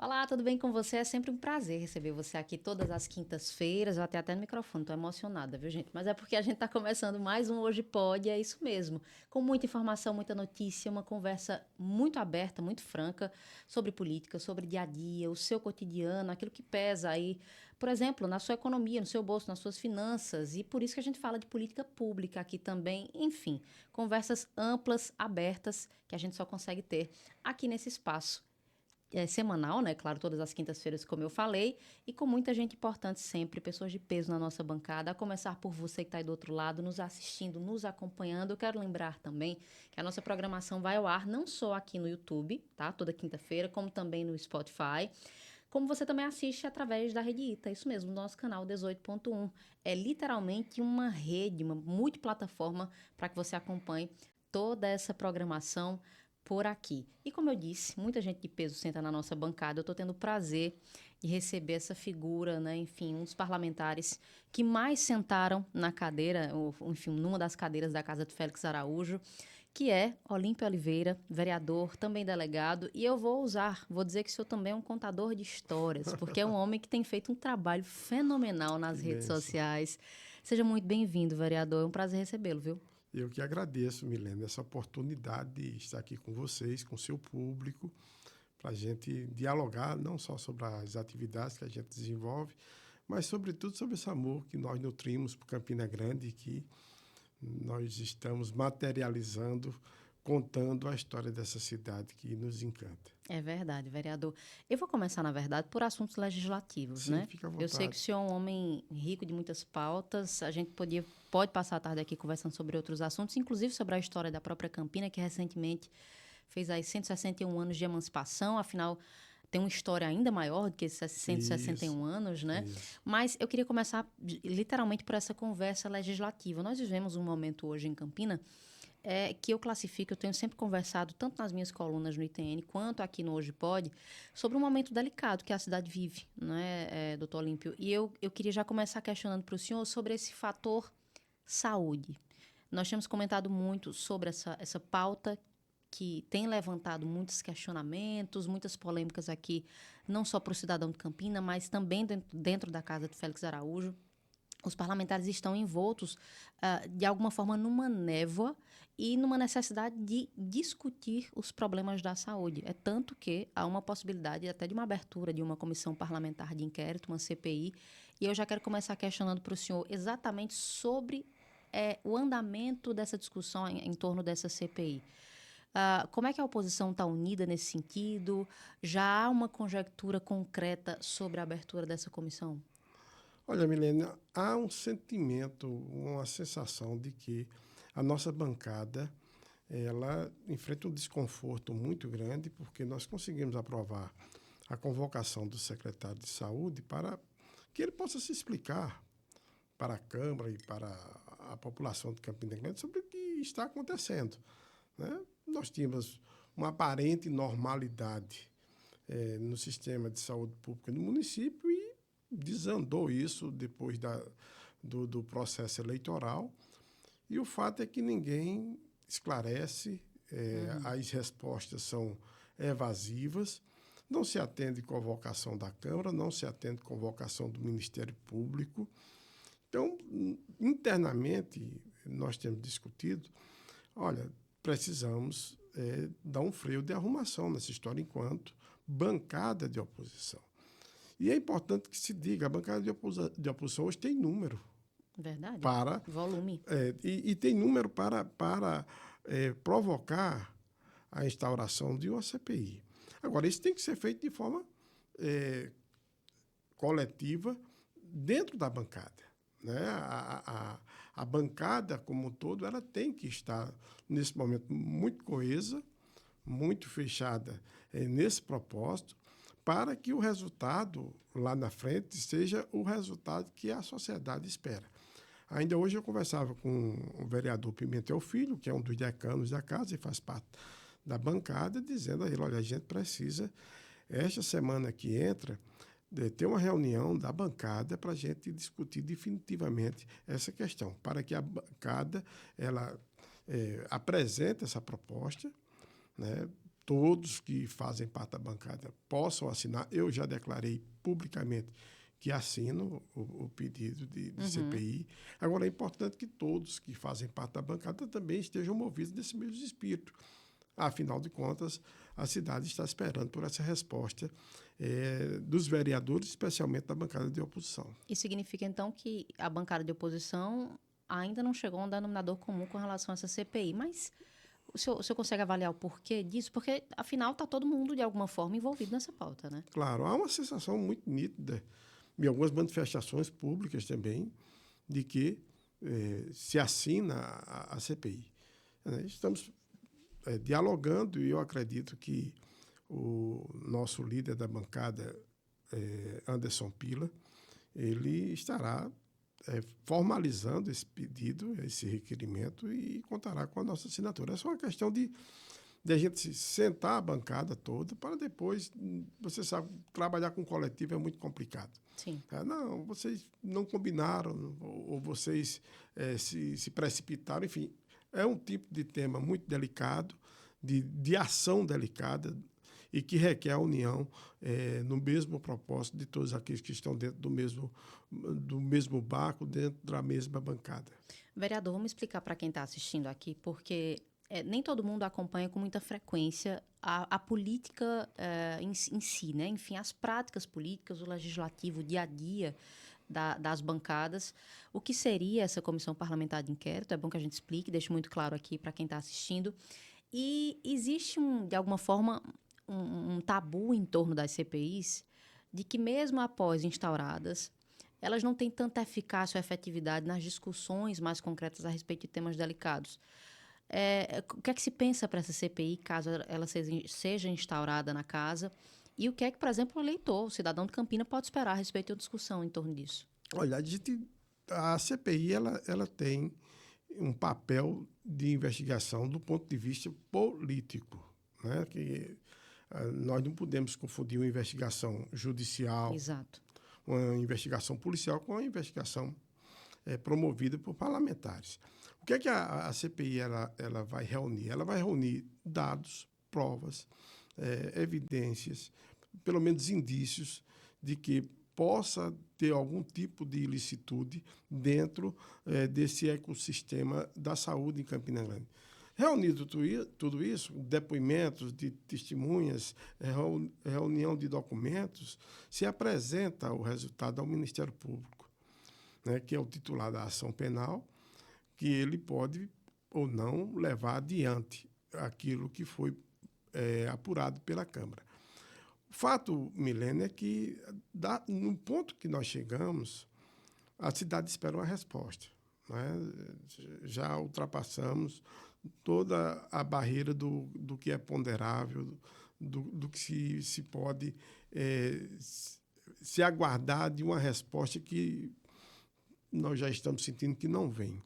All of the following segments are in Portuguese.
Olá, tudo bem com você? É sempre um prazer receber você aqui todas as quintas-feiras. Eu até no microfone, tô emocionada, viu, gente? Mas é porque a gente tá começando mais um Hoje Pode, é isso mesmo. Com muita informação, muita notícia, uma conversa muito aberta, muito franca sobre política, sobre dia a dia, o seu cotidiano, aquilo que pesa aí, por exemplo, na sua economia, no seu bolso, nas suas finanças. E por isso que a gente fala de política pública aqui também. Enfim, conversas amplas, abertas, que a gente só consegue ter aqui nesse espaço semanal, né? Claro, todas as quintas-feiras, como eu falei, e com muita gente importante sempre, pessoas de peso na nossa bancada, a começar por você que está aí do outro lado, nos assistindo, nos acompanhando. Eu quero lembrar também que a nossa programação vai ao ar não só aqui no YouTube, tá? Toda quinta-feira, como também no Spotify. Como você também assiste através da Rede Ita, isso mesmo, nosso canal 18.1. É literalmente uma rede, uma multiplataforma para que você acompanhe toda essa programação por aqui. E como eu disse, muita gente de peso senta na nossa bancada. Eu estou tendo o prazer de receber essa figura, né? Enfim, um dos parlamentares que mais sentaram na cadeira, ou, enfim, numa das cadeiras da Casa de Félix Araújo, que é Olímpio Oliveira, vereador, também delegado. E eu vou dizer que o senhor também é um contador de histórias, porque é um homem que tem feito um trabalho fenomenal Que nas redes bênção. sociais. Seja muito bem-vindo, vereador. É um prazer recebê-lo, viu? Eu que agradeço, Milena, essa oportunidade de estar aqui com vocês, com o seu público, para a gente dialogar não só sobre as atividades que a gente desenvolve, mas, sobretudo, sobre esse amor que nós nutrimos por Campina Grande e que nós estamos materializando, contando a história dessa cidade que nos encanta. É verdade, vereador. Eu vou começar, na verdade, por assuntos legislativos, Sim, né? fica à Eu sei que o vontade. senhor é um homem rico de muitas pautas. A gente pode passar a tarde aqui conversando sobre outros assuntos, inclusive sobre a história da própria Campina, que recentemente fez aí 161 anos de emancipação. Afinal, tem uma história ainda maior do que esses 161 Isso, anos, né? isso. Mas eu queria começar literalmente por essa conversa legislativa. Nós vivemos um momento hoje em Campina que eu classifico, eu tenho sempre conversado, tanto nas minhas colunas no ITN, quanto aqui no Hoje Pode, sobre um momento delicado que a cidade vive, né, doutor Olímpio? E eu queria já começar questionando para o senhor sobre esse fator saúde. Nós temos comentado muito sobre essa pauta que tem levantado muitos questionamentos, muitas polêmicas aqui, não só para o cidadão de Campina, mas também dentro da casa de Félix Araújo. Os parlamentares estão envoltos, de alguma forma, numa névoa e numa necessidade de discutir os problemas da saúde. É tanto que há uma possibilidade até de uma abertura de uma comissão parlamentar de inquérito, uma CPI, e eu já quero começar questionando para o senhor exatamente sobre o andamento dessa discussão em torno dessa CPI. Como é que a oposição está unida nesse sentido? Já há uma conjectura concreta sobre a abertura dessa comissão? Olha, Milena, há um sentimento, uma sensação de que a nossa bancada ela enfrenta um desconforto muito grande porque nós conseguimos aprovar a convocação do secretário de Saúde para que ele possa se explicar para a Câmara e para a população de Campina Grande sobre o que está acontecendo, né? Nós tínhamos uma aparente normalidade no sistema de saúde pública no município e desandou isso depois do processo eleitoral. E o fato é que ninguém esclarece, as respostas são evasivas, não se atende convocação da Câmara, não se atende convocação do Ministério Público. Então, internamente, nós temos discutido, olha, precisamos dar um freio de arrumação nessa história enquanto bancada de oposição. E é importante que se diga, a bancada de oposição hoje tem número Verdade. para Volume. e tem número para provocar a instauração de uma CPI. Agora, isso tem que ser feito de forma é, coletiva dentro da bancada. Né? A bancada, como um todo, ela tem que estar, nesse momento, muito coesa, muito fechada nesse propósito, para que o resultado lá na frente seja o resultado que a sociedade espera. Ainda hoje eu conversava com o vereador Pimentel Filho, que é um dos decanos da casa e faz parte da bancada, dizendo a ele, olha, a gente precisa, esta semana que entra, de ter uma reunião da bancada para a gente discutir definitivamente essa questão, para que a bancada ela apresente essa proposta, né, todos que fazem parte da bancada possam assinar. Eu já declarei publicamente que assino o pedido de CPI. Agora, é importante que todos que fazem parte da bancada também estejam movidos desse mesmo espírito. Afinal de contas, a cidade está esperando por essa resposta dos vereadores, especialmente da bancada de oposição. Isso significa, então, que a bancada de oposição ainda não chegou a um denominador comum com relação a essa CPI, mas o senhor consegue avaliar o porquê disso? Porque, afinal, está todo mundo, de alguma forma, envolvido nessa pauta, né? Claro, há uma sensação muito nítida, e algumas manifestações públicas também, de que se assina a CPI. Estamos dialogando e eu acredito que o nosso líder da bancada, Anderson Pila, ele estará formalizando esse pedido, esse requerimento e contará com a nossa assinatura. É só uma questão de a gente sentar a bancada toda para depois, você sabe, trabalhar com coletivo é muito complicado. Sim. Não, vocês não combinaram ou vocês se precipitaram, enfim. É um tipo de tema muito delicado, de ação delicada e que requer a união no mesmo propósito de todos aqueles que estão dentro do mesmo barco, dentro da mesma bancada. Vereador, vamos explicar para quem está assistindo aqui, porque nem todo mundo acompanha com muita frequência a política em si, né? Enfim, as práticas políticas, o legislativo, o dia a dia das bancadas. O que seria essa comissão parlamentar de inquérito? É bom que a gente explique, deixe muito claro aqui para quem está assistindo. E existe, de alguma forma, um tabu em torno das CPIs de que, mesmo após instauradas, elas não têm tanta eficácia ou efetividade nas discussões mais concretas a respeito de temas delicados. O que é que se pensa para essa CPI, caso ela seja instaurada na casa? E o que é que, por exemplo, o eleitor, o cidadão de Campina, pode esperar a respeito da discussão em torno disso? Olha, a CPI ela tem um papel de investigação do ponto de vista político, né? Que nós não podemos confundir uma investigação judicial, Exato, uma investigação policial com uma investigação promovida por parlamentares. O que é que a CPI ela vai reunir? Ela vai reunir dados, provas, evidências, pelo menos indícios de que possa ter algum tipo de ilicitude dentro desse ecossistema da saúde em Campina Grande. Reunido tudo isso, depoimentos de testemunhas, reunião de documentos, se apresenta o resultado ao Ministério Público, né, que é o titular da ação penal, que ele pode ou não levar adiante aquilo que foi apurado pela Câmara. O fato, Milene, é que, no ponto que nós chegamos, a cidade espera uma resposta, né? Já ultrapassamos toda a barreira do que é ponderável, do que se pode se aguardar de uma resposta que nós já estamos sentindo que não vem.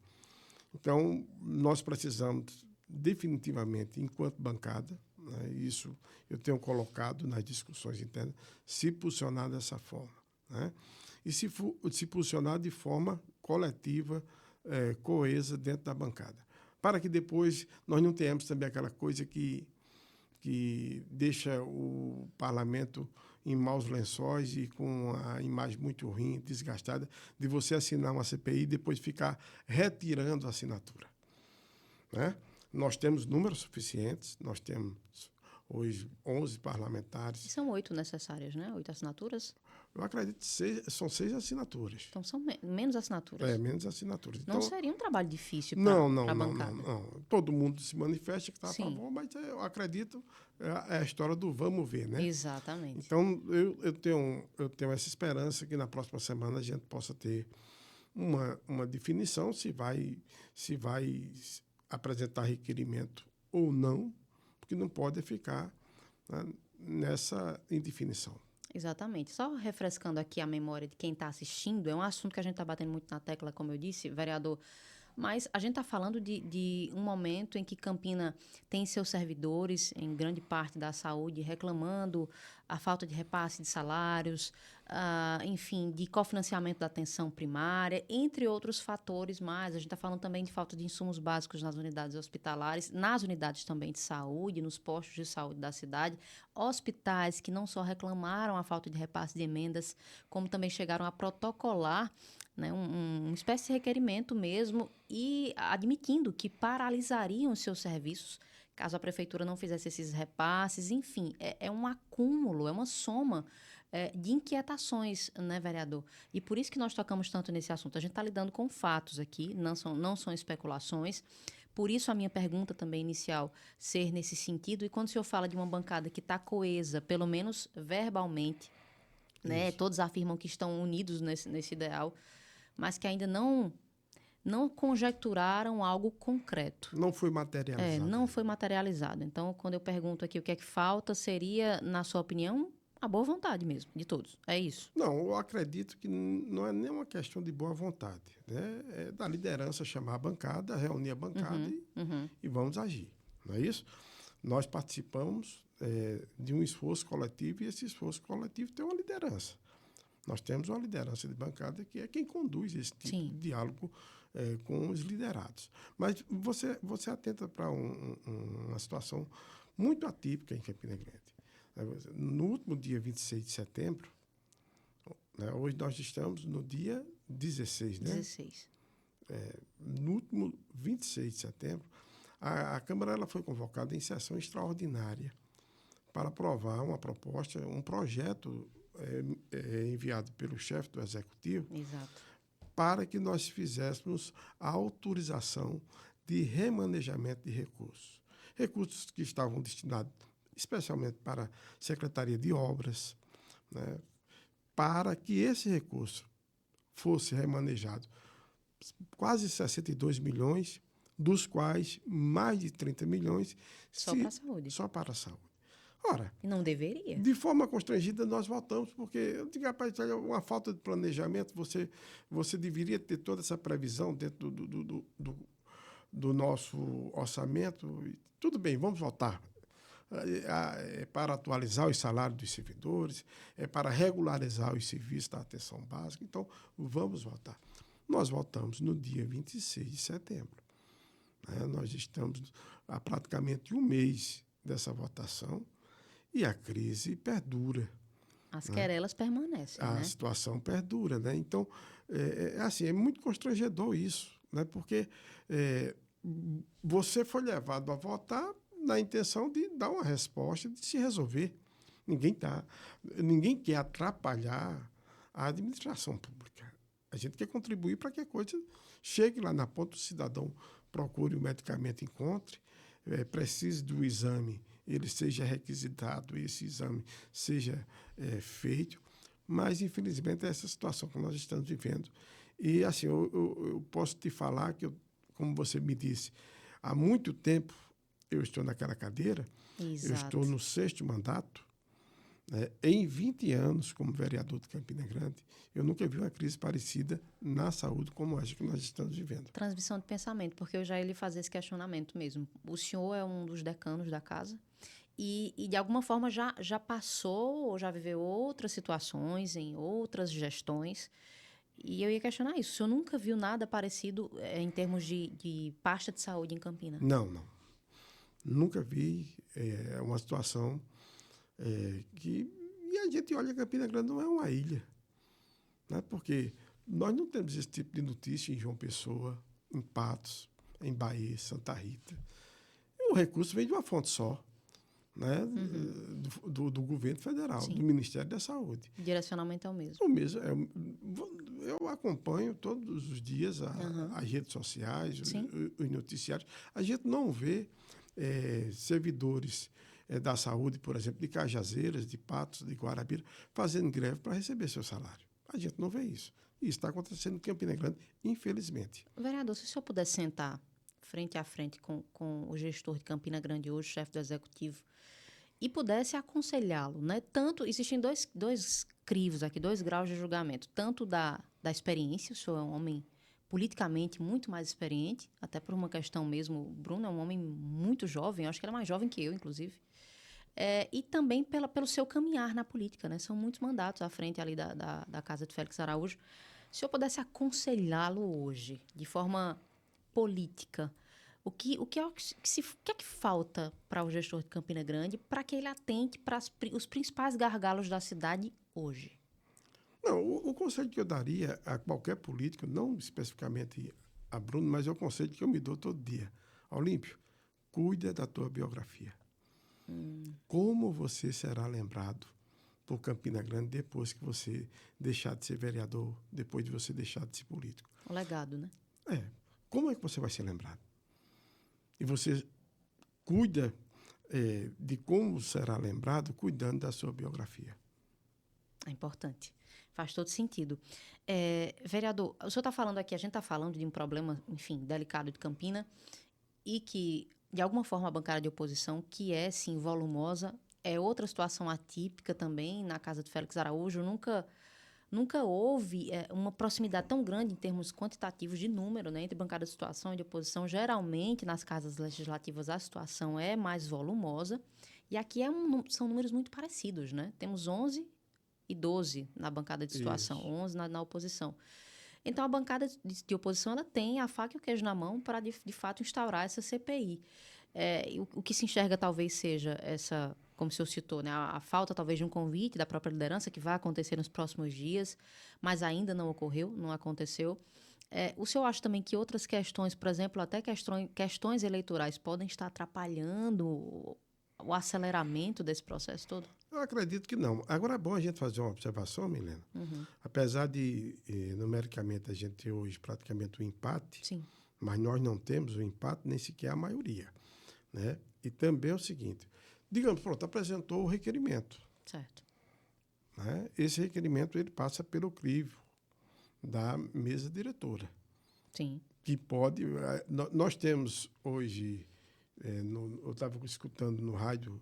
Então, nós precisamos definitivamente, enquanto bancada, né, isso eu tenho colocado nas discussões internas, se posicionar dessa forma, né? E se posicionar de forma coletiva, coesa dentro da bancada, para que depois nós não tenhamos também aquela coisa que deixa o parlamento em maus lençóis e com a imagem muito ruim, desgastada, de você assinar uma CPI e depois ficar retirando a assinatura, né? Nós temos números suficientes, nós temos hoje 11 parlamentares. E são 8 necessárias, né? 8 assinaturas? Eu acredito que são 6 assinaturas. Então são menos assinaturas. Menos assinaturas. Não então, seria um trabalho difícil para a bancada? Não. Todo mundo se manifesta que está a Sim. favor, mas eu acredito é a história do vamos ver, né? Exatamente. Então, eu tenho essa esperança que na próxima semana a gente possa ter uma definição se vai apresentar requerimento ou não, porque não pode ficar, né, nessa indefinição. Exatamente. Só refrescando aqui a memória de quem está assistindo, é um assunto que a gente está batendo muito na tecla, como eu disse, vereador. Mas a gente está falando de um momento em que Campina tem seus servidores, em grande parte da saúde, reclamando a falta de repasse de salários, enfim, de cofinanciamento da atenção primária, entre outros fatores mais. A gente está falando também de falta de insumos básicos nas unidades hospitalares, nas unidades também de saúde, nos postos de saúde da cidade, hospitais que não só reclamaram a falta de repasse de emendas, como também chegaram a protocolar, né, uma espécie de requerimento mesmo, e admitindo que paralisariam os seus serviços caso a prefeitura não fizesse esses repasses. Enfim, é um acúmulo, é uma soma de inquietações, né, vereador? E por isso que nós tocamos tanto nesse assunto. A gente está lidando com fatos aqui, não são especulações. Por isso a minha pergunta também inicial ser nesse sentido. E quando o senhor fala de uma bancada que está coesa, pelo menos verbalmente, né, Isso. todos afirmam que estão unidos nesse ideal, mas que ainda não conjecturaram algo concreto. Não foi materializado. Não foi materializado. Então, quando eu pergunto aqui o que é que falta, seria, na sua opinião, a boa vontade mesmo, de todos. É isso. Não, eu acredito que não é nem uma questão de boa vontade. Né? É da liderança chamar a bancada, reunir a bancada e vamos agir. Não é isso? Nós participamos de um esforço coletivo e esse esforço coletivo tem uma liderança. Nós temos uma liderança de bancada que é quem conduz esse tipo de diálogo com os liderados. Mas você atenta para uma situação muito atípica em Campina Grande. No último dia 26 de setembro, né, hoje nós estamos no dia 16, né? 16. No último 26 de setembro, a Câmara ela foi convocada em sessão extraordinária para aprovar uma proposta, um projeto enviado pelo chefe do Executivo. Exato. Para que nós fizéssemos a autorização de remanejamento de recursos. Recursos que estavam destinados especialmente para a Secretaria de Obras, né, para que esse recurso fosse remanejado. Quase 62 milhões, dos quais mais de 30 milhões... Só para a saúde. Só para a saúde. Ora, e não deveria. De forma constrangida, nós votamos, porque eu digo, rapaz, é uma falta de planejamento, você deveria ter toda essa previsão dentro do nosso orçamento. Tudo bem, vamos votar. É para atualizar os salários dos servidores, é para regularizar os serviços da atenção básica. Então, vamos votar. Nós votamos no dia 26 de setembro. Nós estamos há praticamente um mês dessa votação. E a crise perdura. As querelas permanecem, A situação perdura, né? Então, assim, é muito constrangedor isso, né? Porque você foi levado a votar na intenção de dar uma resposta, de se resolver. Ninguém quer atrapalhar a administração pública. A gente quer contribuir para que a coisa chegue lá na ponta, o cidadão procure o medicamento, encontre, precise do exame, ele seja requisitado, esse exame seja feito. Mas, infelizmente, é essa situação que nós estamos vivendo. E, assim, eu posso te falar que, como você me disse, há muito tempo eu estou naquela cadeira. Exato. Eu estou no 6º mandato. Em 20 anos, como vereador de Campina Grande, eu nunca vi uma crise parecida na saúde como essa que nós estamos vivendo. Transmissão de pensamento, porque eu já ia lhe fazer esse questionamento mesmo. O senhor é um dos decanos da casa e de alguma forma, já passou ou já viveu outras situações em outras gestões. E eu ia questionar isso. O senhor nunca viu nada parecido em termos de pasta de saúde em Campina? Não. Nunca vi uma situação que... E a gente olha que Campina Grande não é uma ilha. Né? Porque nós não temos esse tipo de notícia em João Pessoa, em Patos, em Bahia, Santa Rita. E o recurso vem de uma fonte só. Né? Do governo federal, Sim. do Ministério da Saúde. O direcionamento é o mesmo. O mesmo. Eu acompanho todos os dias as redes sociais, os noticiários. A gente não vê servidores da saúde, por exemplo, de Cajazeiras, de Patos, de Guarabira, fazendo greve para receber seu salário. A gente não vê isso. Isso está acontecendo em Campina Grande, infelizmente. Vereador, se o senhor pudesse sentar frente a frente com o gestor de Campina Grande hoje, chefe do Executivo, e pudesse aconselhá-lo, né? Tanto, existem dois crivos aqui, 2 graus de julgamento, tanto da experiência, o senhor é um homem politicamente muito mais experiente, até por uma questão mesmo. O Bruno é um homem muito jovem, eu acho que ele é mais jovem que eu, inclusive. E também pelo seu caminhar na política, né? São muitos mandatos à frente ali da casa de Félix Araújo. Se eu pudesse aconselhá-lo hoje, de forma política, o que é que falta para o gestor de Campina Grande para que ele atente para os principais gargalos da cidade hoje? Não, o conselho que eu daria a qualquer político, não especificamente a Bruno, mas é o conselho que eu me dou todo dia. Olímpio, cuida da tua biografia. Como você será lembrado por Campina Grande depois que você deixar de ser vereador, depois de você deixar de ser político? O legado, né? Como é que você vai ser lembrado? E você cuida de como será lembrado cuidando da sua biografia. É importante. Faz todo sentido. Vereador, o senhor está falando aqui, a gente está falando de um problema, enfim, delicado de Campina e que, de alguma forma, a bancada de oposição, que é, sim, volumosa, é outra situação atípica também na casa de Félix Araújo. Nunca houve uma proximidade tão grande em termos quantitativos de número, né, entre bancada de situação e de oposição. Geralmente, nas casas legislativas, a situação é mais volumosa. E aqui são números muito parecidos, né? Temos 11 e 12 na bancada de situação, Isso. 11 na oposição. Então, a bancada de oposição ela tem a faca e o queijo na mão para, de fato, instaurar essa CPI. O que se enxerga talvez seja essa, como o senhor citou, né, a falta talvez de um convite da própria liderança que vai acontecer nos próximos dias, mas ainda não ocorreu, não aconteceu. O senhor acha também que outras questões, por exemplo, até questões eleitorais, podem estar atrapalhando o aceleramento desse processo todo? Eu acredito que não. Agora é bom a gente fazer uma observação, Milena. Uhum. Apesar de, numericamente, a gente ter hoje praticamente um empate, Sim. mas nós não temos o empate, nem sequer a maioria. Né? E também é o seguinte, digamos, pronto, apresentou o requerimento. Certo. Né? Esse requerimento ele passa pelo crivo da mesa diretora. Sim. Que pode... Nós temos hoje, eu estava escutando no rádio,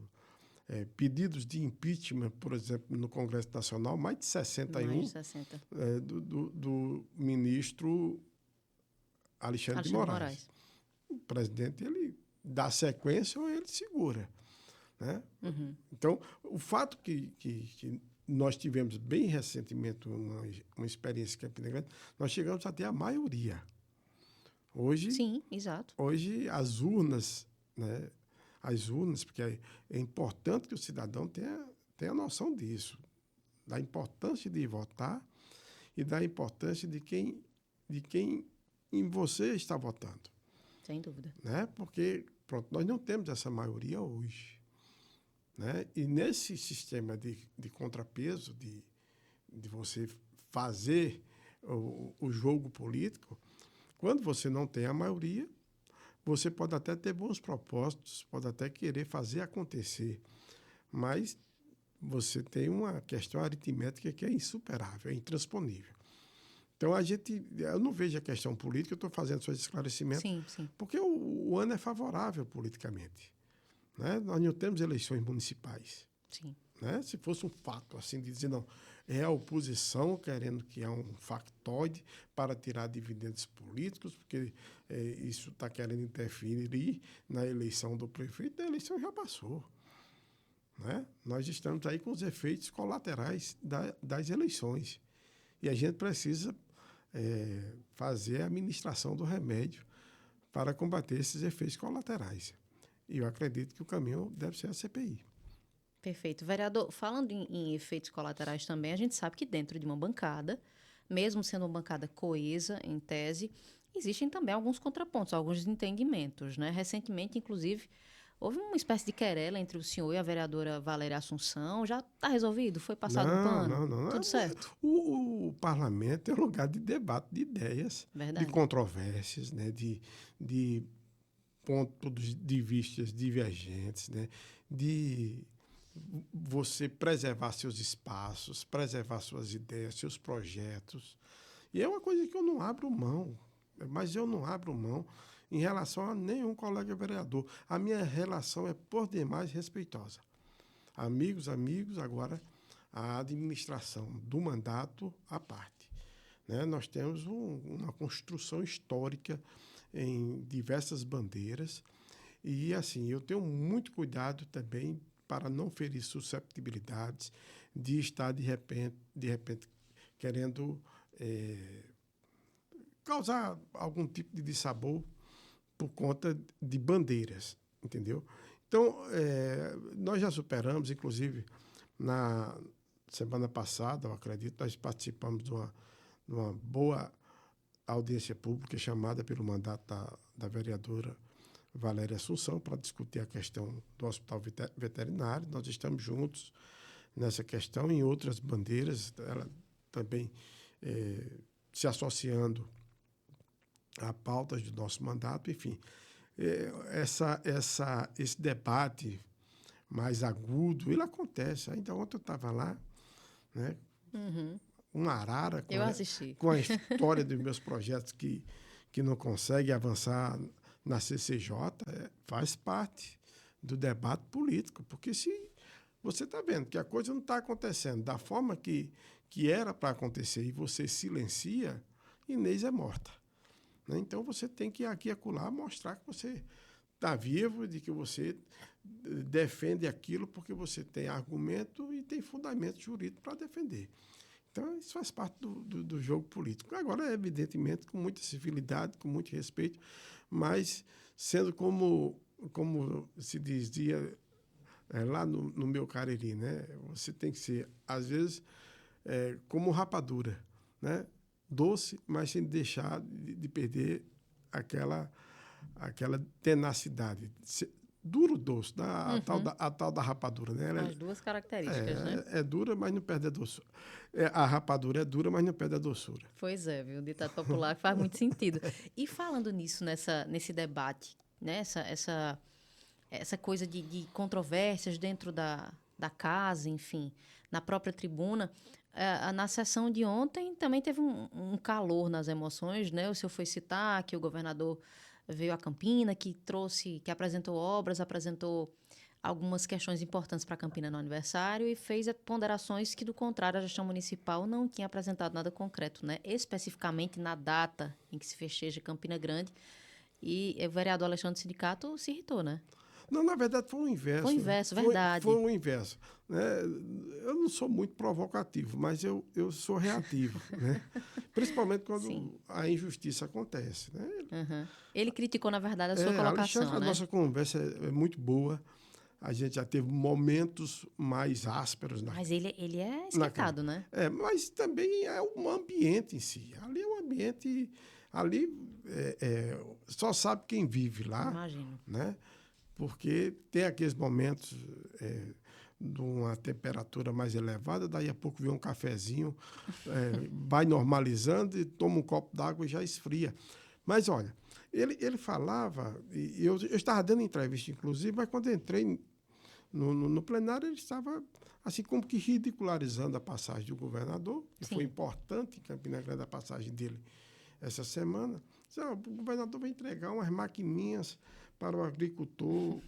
pedidos de impeachment, por exemplo, no Congresso Nacional, mais de 61, Mais de 60. Do ministro Alexandre de Moraes. O presidente, ele dá sequência ou ele segura. Né? Uhum. Então, o fato que nós tivemos bem recentemente uma experiência em Campina Grande, nós chegamos até a maioria. Hoje, Sim, exato. Hoje as urnas, né? As urnas, porque é importante que o cidadão tenha noção disso, da importância de votar e da importância de quem em você está votando. Sem dúvida. Né? Porque, pronto, nós não temos essa maioria hoje. Né? E nesse sistema de contrapeso, de você fazer o jogo político, quando você não tem a maioria, você pode até ter bons propósitos, pode até querer fazer acontecer, mas você tem uma questão aritmética que é insuperável, é intransponível. Então, eu não vejo a questão política, eu estou fazendo seus esclarecimentos, Sim. porque o ano é favorável politicamente. Né? Nós não temos eleições municipais. Sim. Né? Se fosse um fato, assim, de dizer, não, é a oposição querendo que é um factoide para tirar dividendos políticos, porque isso está querendo interferir na eleição do prefeito, a eleição já passou. Né? Nós estamos aí com os efeitos colaterais das eleições. E a gente precisa fazer a administração do remédio para combater esses efeitos colaterais. E eu acredito que o caminho deve ser a CPI. Perfeito. Vereador, falando em efeitos colaterais também, a gente sabe que dentro de uma bancada, mesmo sendo uma bancada coesa, em tese, existem também alguns contrapontos, alguns desentendimentos, né? Recentemente, inclusive, houve uma espécie de querela entre o senhor e a vereadora Valéria Assunção. Já está resolvido? Foi passado um pano? Não. Tudo certo? O parlamento é um lugar de debate de ideias, Verdade. de controvérsias, né? de pontos de vista divergentes, né? De você preservar seus espaços, preservar suas ideias, seus projetos. E é uma coisa que eu não abro mão, mas eu não abro mão em relação a nenhum colega vereador. A minha relação é por demais respeitosa. Amigos, agora a administração do mandato à parte. né? Nós temos uma construção histórica em diversas bandeiras e, assim, eu tenho muito cuidado também para não ferir susceptibilidades de estar, de repente querendo causar algum tipo de dissabor por conta de bandeiras, entendeu? Então, nós já superamos, inclusive, na semana passada, eu acredito, nós participamos de uma boa audiência pública chamada pelo mandato da vereadora Valéria Assunção para discutir a questão do hospital veterinário. Nós estamos juntos nessa questão, em outras bandeiras, ela também se associando a pautas do nosso mandato, enfim. Esse debate mais agudo, ele acontece. Ainda ontem eu estava lá, né? Uma arara Eu assisti. com a história dos meus projetos que não consegue avançar na CCJ, faz parte do debate político, porque se você está vendo que a coisa não está acontecendo da forma que era para acontecer e você silencia, Inês é morta. Então, você tem que aqui e acolá mostrar que você está vivo, de que você defende aquilo porque você tem argumento e tem fundamento jurídico para defender. Então, isso faz parte do jogo político. Agora, evidentemente, com muita civilidade, com muito respeito, mas sendo como se dizia lá no meu Cariri, né? Você tem que ser, às vezes, como rapadura, né? Doce, mas sem deixar de perder aquela tenacidade. Duro doce, né? A tal da rapadura. Né? As duas características, né? É dura, mas não perde a doçura. A rapadura é dura, mas não perde a doçura. Pois é, viu? O ditado popular que faz muito sentido. E falando nisso, nesse debate, né? Essa coisa de controvérsias dentro da casa, enfim, na própria tribuna, na sessão de ontem também teve um calor nas emoções, né? O senhor foi citar que o governador veio a Campina, que apresentou obras, apresentou algumas questões importantes para Campina no aniversário e fez ponderações que, do contrário, a gestão municipal não tinha apresentado nada concreto, né? Especificamente na data em que se festeja Campina Grande. E o vereador Alexandre Sindicato se irritou, né? Não, na verdade, foi o inverso. Foi o inverso, verdade. Foi o inverso. Né? Eu não sou muito provocativo, mas eu sou reativo, né? Principalmente quando a injustiça acontece. Né? Ele criticou, na verdade, a sua colocação, Alexandre, né? A nossa conversa é muito boa. A gente já teve momentos mais ásperos. Mas ele é esquentado, né? Mas também é um ambiente em si. Ali é um ambiente... Ali só sabe quem vive lá. Imagino. Né? Porque tem aqueles momentos de uma temperatura mais elevada, daí a pouco vem um cafezinho, vai normalizando e toma um copo d'água e já esfria. Mas, olha, ele falava, e eu estava dando entrevista, inclusive, mas quando eu entrei no plenário, ele estava, assim, como que ridicularizando a passagem do governador, que foi importante em Campina Grande a passagem dele essa semana. O governador vai entregar umas maquininhas para o agricultor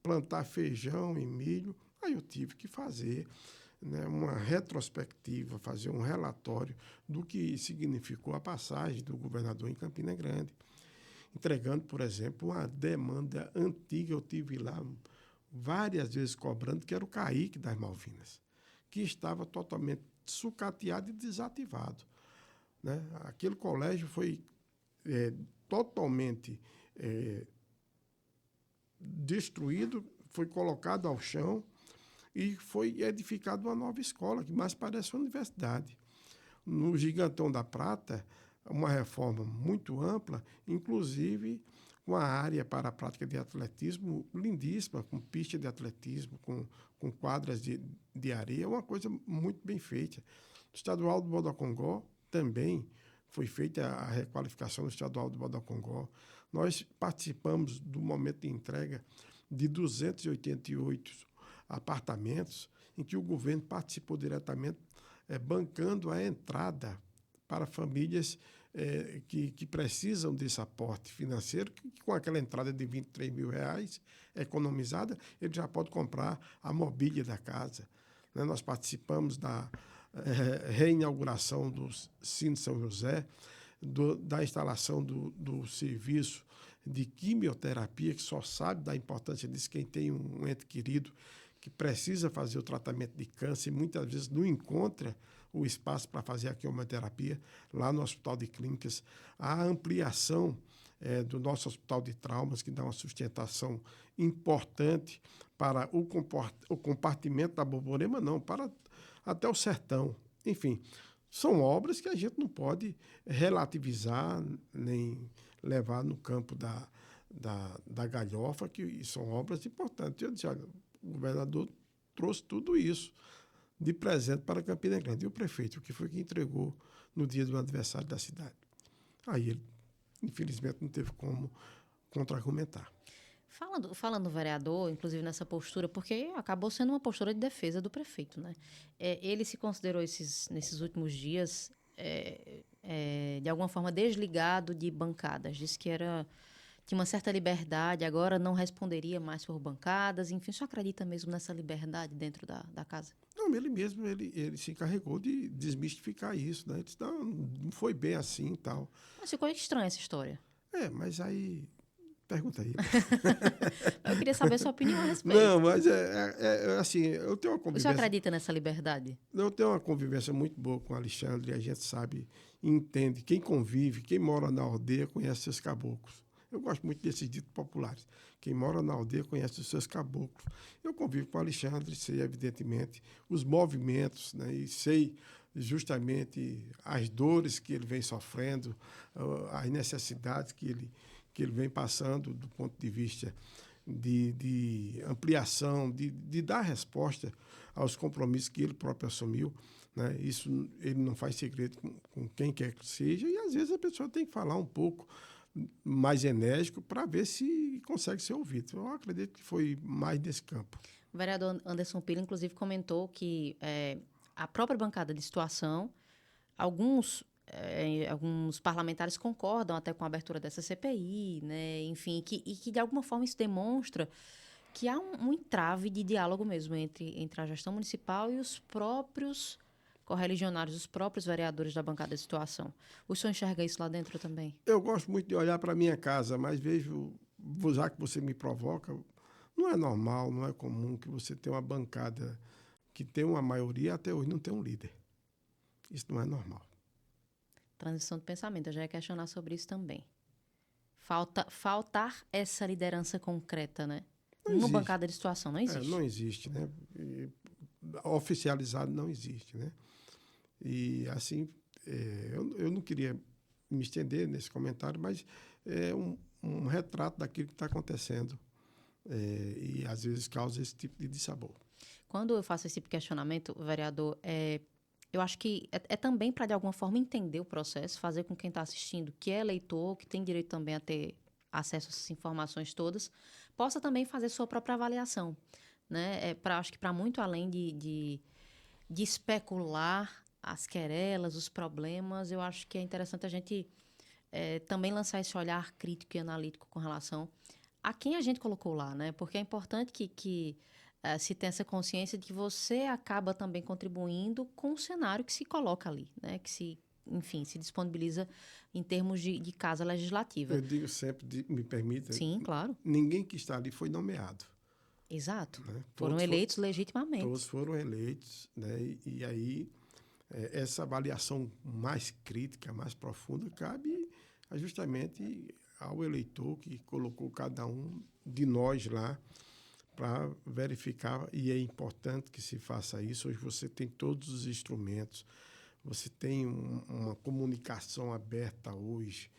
plantar feijão e milho. Aí eu tive que fazer, né, uma retrospectiva, fazer um relatório do que significou a passagem do governador em Campina Grande. Entregando, por exemplo, uma demanda antiga, eu tive lá várias vezes cobrando, que era o CAIC das Malvinas, que estava totalmente sucateado e desativado. Né? Aquele colégio foi totalmente destruído, foi colocado ao chão e foi edificada uma nova escola, que mais parece uma universidade. No Gigantão da Prata, uma reforma muito ampla, inclusive com a área para a prática de atletismo lindíssima, com pista de atletismo, com quadras de areia, uma coisa muito bem feita. No Estadual do Bodocongó também foi feita a requalificação do Estadual do Bodocongó. Nós participamos do momento de entrega de 288 apartamentos, em que o governo participou diretamente, bancando a entrada para famílias que precisam desse aporte financeiro, que com aquela entrada de R$23 mil economizada, ele já pode comprar a mobília da casa. Né? Nós participamos da reinauguração do Cine São José, da instalação do serviço de quimioterapia, que só sabe da importância disso quem tem um ente querido que precisa fazer o tratamento de câncer e muitas vezes não encontra o espaço para fazer a quimioterapia lá no Hospital de Clínicas. A ampliação do nosso Hospital de Traumas, que dá uma sustentação importante para o compartimento da Borborema, não, para até o sertão. Enfim, são obras que a gente não pode relativizar nem levar no campo da galhofa, que são obras importantes. Eu disse, olha, o governador trouxe tudo isso de presente para Campina Grande. E o prefeito, que foi que entregou no dia do aniversário da cidade. Aí ele, infelizmente, não teve como contra-argumentar. Falando do vereador, inclusive nessa postura, porque acabou sendo uma postura de defesa do prefeito, né? Ele se considerou nesses últimos dias, de alguma forma, desligado de bancadas. Disse que tinha uma certa liberdade, agora não responderia mais por bancadas. Enfim, o senhor acredita mesmo nessa liberdade dentro da casa? Não, ele mesmo ele se encarregou de desmistificar isso, né? Ele disse, não foi bem assim e tal. Mas ficou estranha essa história. Mas aí... Pergunta aí. Eu queria saber a sua opinião a respeito. Não, mas assim, eu tenho uma convivência... O senhor acredita nessa liberdade? Eu tenho uma convivência muito boa com o Alexandre, e a gente sabe, entende, quem convive, quem mora na aldeia conhece seus caboclos. Eu gosto muito desses ditos populares. Quem mora na aldeia conhece os seus caboclos. Eu convivo com o Alexandre, sei, evidentemente, os movimentos, né, e sei justamente as dores que ele vem sofrendo, as necessidades que ele vem passando do ponto de vista de ampliação, de dar resposta aos compromissos que ele próprio assumiu. Né? Isso ele não faz segredo com quem quer que seja, e às vezes a pessoa tem que falar um pouco mais enérgico para ver se consegue ser ouvido. Eu acredito que foi mais desse campo. O vereador Anderson Pila, inclusive, comentou que a própria bancada de situação, alguns parlamentares concordam até com a abertura dessa CPI, né? Enfim, e que de alguma forma isso demonstra que há um entrave de diálogo mesmo entre a gestão municipal e os próprios correligionários, os próprios vereadores da bancada de situação. O senhor enxerga isso lá dentro também? Eu gosto muito de olhar para a minha casa, mas vejo, já que você me provoca, não é normal, não é comum que você tenha uma bancada que tem uma maioria, até hoje não tem um líder. Isso não é normal. Transição de pensamento, eu já ia questionar sobre isso também. Faltar essa liderança concreta, né? Uma bancada de situação, não existe. Não existe, né? Oficializado não existe, né? E, assim, eu não queria me estender nesse comentário, mas é um retrato daquilo que está acontecendo e, às vezes, causa esse tipo de dissabor. Quando eu faço esse tipo de questionamento, vereador, eu acho que é também para, de alguma forma, entender o processo, fazer com quem está assistindo, que é eleitor, que tem direito também a ter acesso a essas informações todas, possa também fazer sua própria avaliação. Né? Acho que para muito além de especular as querelas, os problemas, eu acho que é interessante a gente também lançar esse olhar crítico e analítico com relação a quem a gente colocou lá, né? Porque é importante que se tenha essa consciência de que você acaba também contribuindo com o cenário que se coloca ali, né? Que se disponibiliza em termos de casa legislativa. Eu digo sempre, me permita... Sim, claro. Ninguém que está ali foi nomeado. Exato. Né? Foram eleitos legitimamente. Todos foram eleitos, né? E aí essa avaliação mais crítica, mais profunda, cabe justamente ao eleitor que colocou cada um de nós lá para verificar, e é importante que se faça isso. Hoje você tem todos os instrumentos, você tem uma comunicação aberta hoje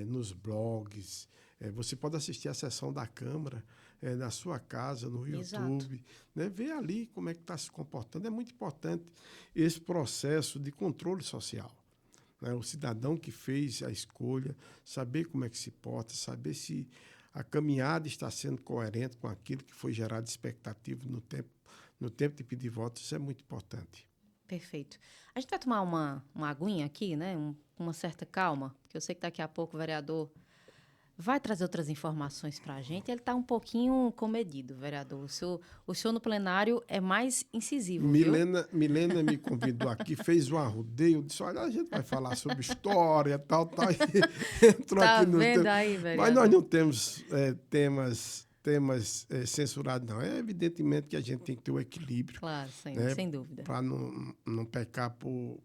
nos blogs, você pode assistir a sessão da Câmara na sua casa, no YouTube, né? Ver ali como é que está se comportando. É muito importante esse processo de controle social. Né? O cidadão que fez a escolha, saber como é que se porta, saber se a caminhada está sendo coerente com aquilo que foi gerado de expectativa no tempo de pedir votos. Isso é muito importante. Perfeito. A gente vai tomar uma aguinha aqui, né? Uma certa calma, porque eu sei que daqui a pouco o vereador vai trazer outras informações para a gente. Ele está um pouquinho comedido, vereador. O senhor no plenário é mais incisivo, viu? Milena me convidou aqui, fez um arrodeio, disse, olha, a gente vai falar sobre história, tal, e entrou Tá aqui nos vendo temas. aí, Mas nós vereador? não temos temas censurados, não. É evidentemente que a gente tem que ter o equilíbrio, Claro, né, sem dúvida. para não pecar por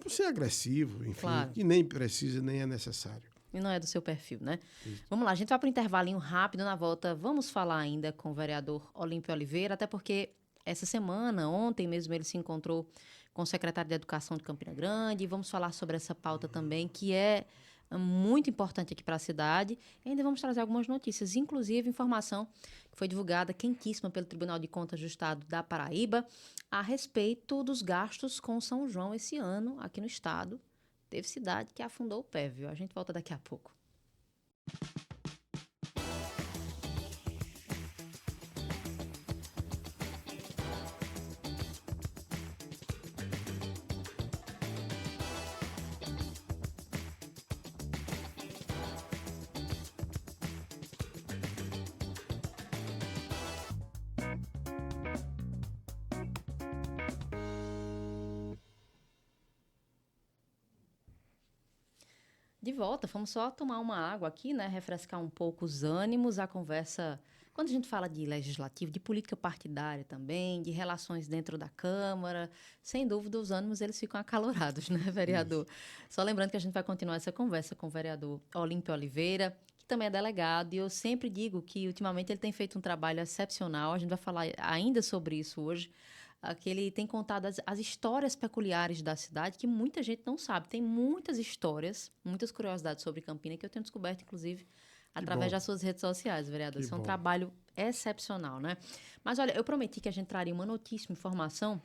ser agressivo, enfim, Claro. que nem precisa, nem é necessário. E não é do seu perfil, né? Isso. Vamos lá, a gente vai para um intervalinho rápido. Na volta, vamos falar ainda com o vereador Olímpio Oliveira, até porque essa semana, ontem mesmo, ele se encontrou com o secretário de Educação de Campina Grande. E vamos falar sobre essa pauta também, que é muito importante aqui para a cidade. E ainda vamos trazer algumas notícias, inclusive informação que foi divulgada quentíssima pelo Tribunal de Contas do Estado da Paraíba a respeito dos gastos com São João esse ano aqui no estado. Teve cidade que afundou o pé, viu? A gente volta daqui a pouco. De volta, vamos só tomar uma água aqui, né? Refrescar um pouco os ânimos, a conversa. Quando a gente fala de legislativo, de política partidária também, de relações dentro da Câmara, sem dúvida os ânimos eles ficam acalorados, né, vereador? Só lembrando que a gente vai continuar essa conversa com o vereador Olímpio Oliveira, que também é delegado, e eu sempre digo que ultimamente ele tem feito um trabalho excepcional. A gente vai falar ainda sobre isso hoje. Que ele tem contado as histórias peculiares da cidade que muita gente não sabe. Tem muitas histórias, muitas curiosidades sobre Campina que eu tenho descoberto, inclusive, através das suas redes sociais, vereador. Isso é um trabalho excepcional, né? Mas, olha, eu prometi que a gente traria uma notícia, uma informação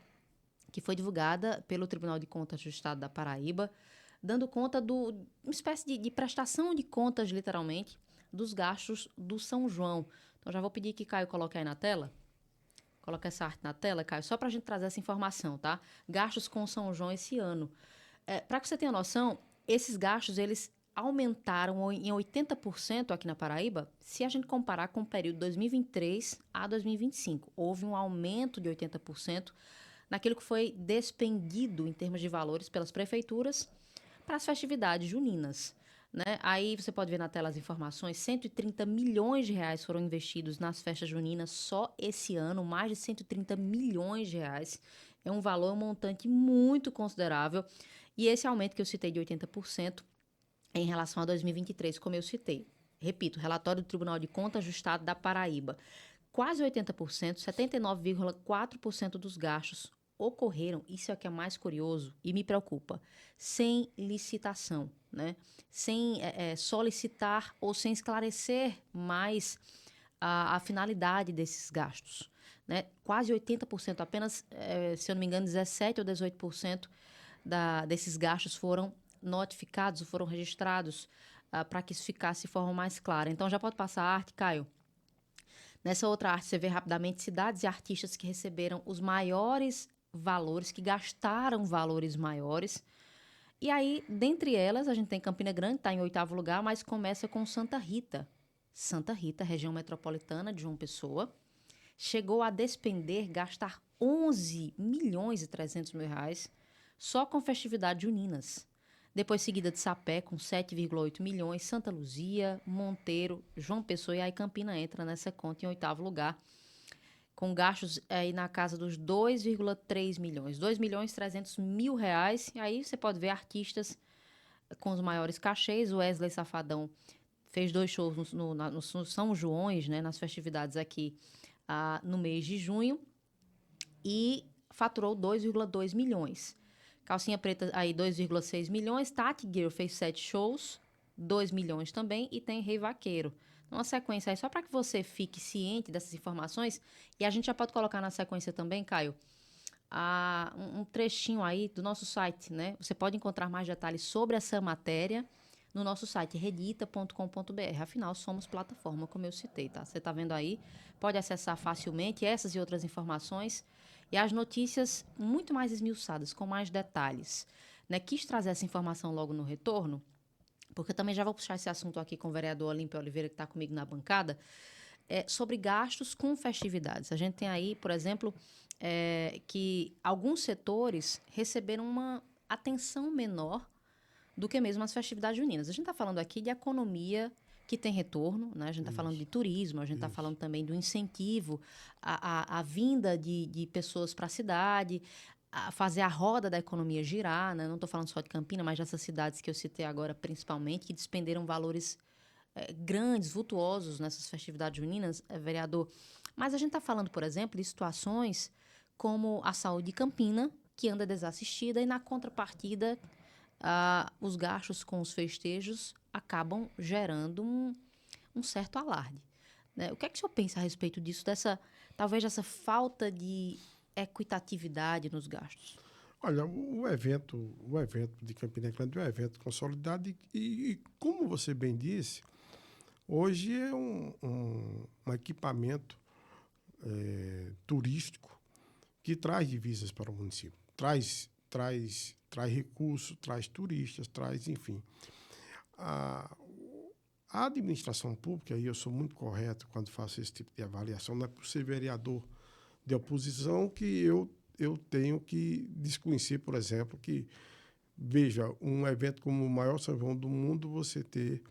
que foi divulgada pelo Tribunal de Contas do Estado da Paraíba, dando conta uma espécie de prestação de contas, literalmente, dos gastos do São João. Então, já vou pedir que Caio coloque aí na tela. Coloca essa arte na tela, Caio, só para a gente trazer essa informação, tá? Gastos com São João esse ano. Para que você tenha noção, esses gastos, eles aumentaram em 80% aqui na Paraíba, se a gente comparar com o período 2023 a 2025. Houve um aumento de 80% naquilo que foi despendido em termos de valores pelas prefeituras para as festividades juninas. Né? Aí você pode ver na tela as informações, 130 milhões de reais foram investidos nas festas juninas só esse ano, mais de 130 milhões de reais. É um valor, um montante muito considerável. E esse aumento que eu citei de 80% em relação a 2023, como eu citei. Repito, relatório do Tribunal de Contas do Estado da Paraíba. Quase 80%, 79,4% dos gastos ocorreram, isso é o que é mais curioso e me preocupa, sem licitação, né? Sem solicitar ou sem esclarecer mais a finalidade desses gastos. Né? Quase 80%, apenas, se eu não me engano, 17% ou 18% desses gastos foram notificados, foram registrados para que isso ficasse de forma mais clara. Então, já pode passar a arte, Caio? Nessa outra arte, você vê rapidamente cidades e artistas que receberam os maiores valores, que gastaram valores maiores. E aí, dentre elas, a gente tem Campina Grande, está em 8º lugar, mas começa com Santa Rita. Santa Rita, região metropolitana de João Pessoa, chegou a despender, gastar 11 milhões e 300 mil reais só com festividades juninas. Depois seguida de Sapé, com 7,8 milhões, Santa Luzia, Monteiro, João Pessoa, e aí Campina entra nessa conta em 8º lugar, com gastos aí na casa dos 2,3 milhões, 2 milhões e 300 mil reais. E aí você pode ver artistas com os maiores cachês. O Wesley Safadão fez 2 shows no São Joões, né, nas festividades aqui no mês de junho, e faturou 2,2 milhões. Calcinha Preta, aí 2,6 milhões. Tati Girl fez 7 shows, 2 milhões também. E tem Rei Vaqueiro. Uma sequência aí, só para que você fique ciente dessas informações. E a gente já pode colocar na sequência também, Caio, um trechinho aí do nosso site, né? Você pode encontrar mais detalhes sobre essa matéria no nosso site, redita.com.br. Afinal, somos plataforma, como eu citei, tá? Você tá vendo aí? Pode acessar facilmente essas e outras informações. E as notícias muito mais esmiuçadas, com mais detalhes. Né? Quis trazer essa informação logo no retorno, porque eu também já vou puxar esse assunto aqui com o vereador Olímpio Oliveira, que está comigo na bancada, sobre gastos com festividades. A gente tem aí, por exemplo, que alguns setores receberam uma atenção menor do que mesmo as festividades juninas. A gente está falando aqui de economia que tem retorno, né? A gente está falando de turismo, a gente está falando também do incentivo à vinda de pessoas para a cidade, a fazer a roda da economia girar, né? Não estou falando só de Campina, mas dessas cidades que eu citei agora, principalmente, que despenderam valores grandes, vultuosos nessas festividades juninas, vereador. Mas a gente está falando, por exemplo, de situações como a saúde de Campina, que anda desassistida, e na contrapartida, os gastos com os festejos acabam gerando um certo alarde. Né? O que é que o senhor pensa a respeito disso, talvez dessa falta de equitatividade nos gastos? Olha, o evento de Campina Grande é um evento consolidado e como você bem disse, hoje é um equipamento turístico que traz divisas para o município, traz recursos, traz turistas, enfim. A administração pública, e eu sou muito correto quando faço esse tipo de avaliação, não é por ser vereador de oposição que eu tenho que desconhecer, por exemplo, que, veja, um evento como o maior São João do mundo, você ter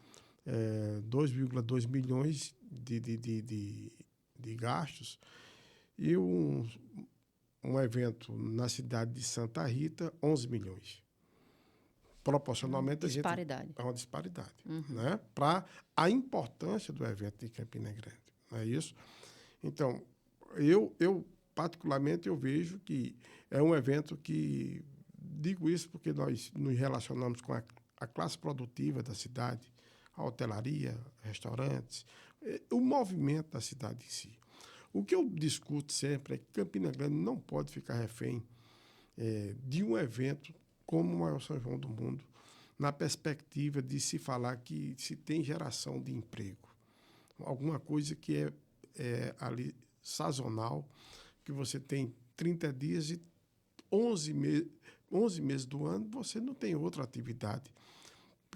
2,2 milhões de gastos, e um evento na cidade de Santa Rita, 11 milhões. Proporcionalmente, disparidade. É uma disparidade. Né? Para a importância do evento de Campina Grande. Não é isso? Então, eu particularmente, eu vejo que é um evento que... Digo isso porque nós nos relacionamos com a classe produtiva da cidade, a hotelaria, restaurantes, o movimento da cidade em si. O que eu discuto sempre é que Campina Grande não pode ficar refém de um evento como o maior São João do mundo, na perspectiva de se falar que se tem geração de emprego. Alguma coisa que é ali sazonal, que você tem 30 dias e 11 meses do ano, você não tem outra atividade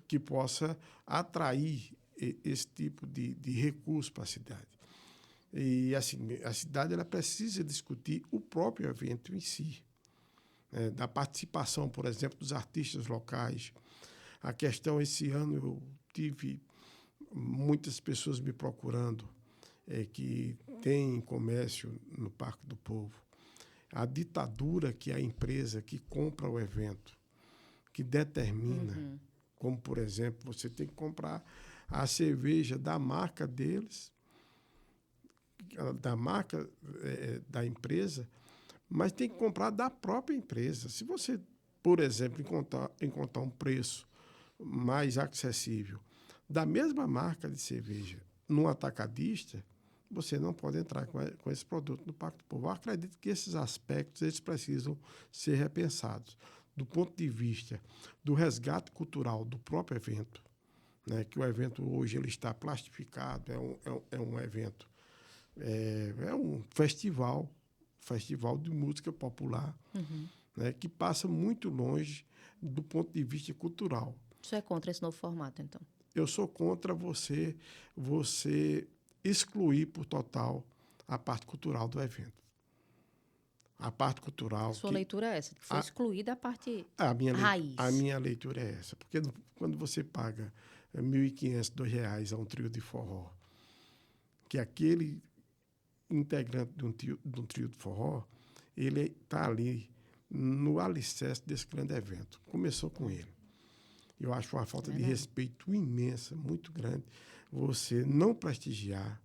que possa atrair esse tipo de recurso para a cidade. E assim, a cidade ela precisa discutir o próprio evento em si. Da participação, por exemplo, dos artistas locais. A questão, esse ano eu tive muitas pessoas me procurando que têm comércio no Parque do Povo. A ditadura que é a empresa que compra o evento, que determina, como, por exemplo, você tem que comprar a cerveja da marca deles, da marca da empresa, mas tem que comprar da própria empresa. Se você, por exemplo, encontrar um preço mais acessível da mesma marca de cerveja num atacadista, você não pode entrar com esse produto no Parque do Povo. Eu acredito que esses aspectos eles precisam ser repensados do ponto de vista do resgate cultural do próprio evento, né? Que o evento hoje ele está plastificado, é um evento, é um festival de música popular, né? Que passa muito longe do ponto de vista cultural. Você é contra esse novo formato, então? Eu sou contra você excluir por total a parte cultural do evento. A parte cultural... A sua leitura é essa, que foi excluída a parte raiz. A minha leitura é essa. Porque quando você paga R$ 1.500, R$ 2 a um trio de forró, que aquele integrante de um trio de forró, ele está ali no alicerce desse grande evento. Começou com ele. Eu acho uma falta de respeito imensa, muito grande, você não prestigiar,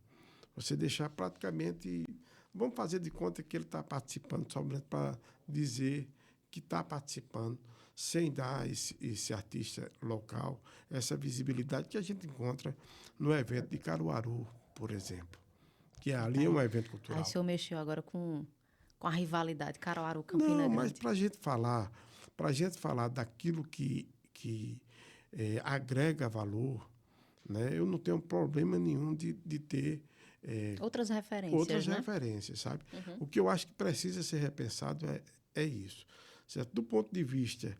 você deixar praticamente... Vamos fazer de conta que ele está participando somente para dizer que está participando, sem dar esse artista local essa visibilidade que a gente encontra no evento de Caruaru, por exemplo, que ali é um evento cultural. Aí o senhor mexeu agora com a rivalidade Caruaru-Campina Grande. Não, mas para a gente falar daquilo que agrega valor, né? Eu não tenho problema nenhum de ter outras referências, né? referências, sabe? O que eu acho que precisa ser repensado é isso. Certo? Do ponto de vista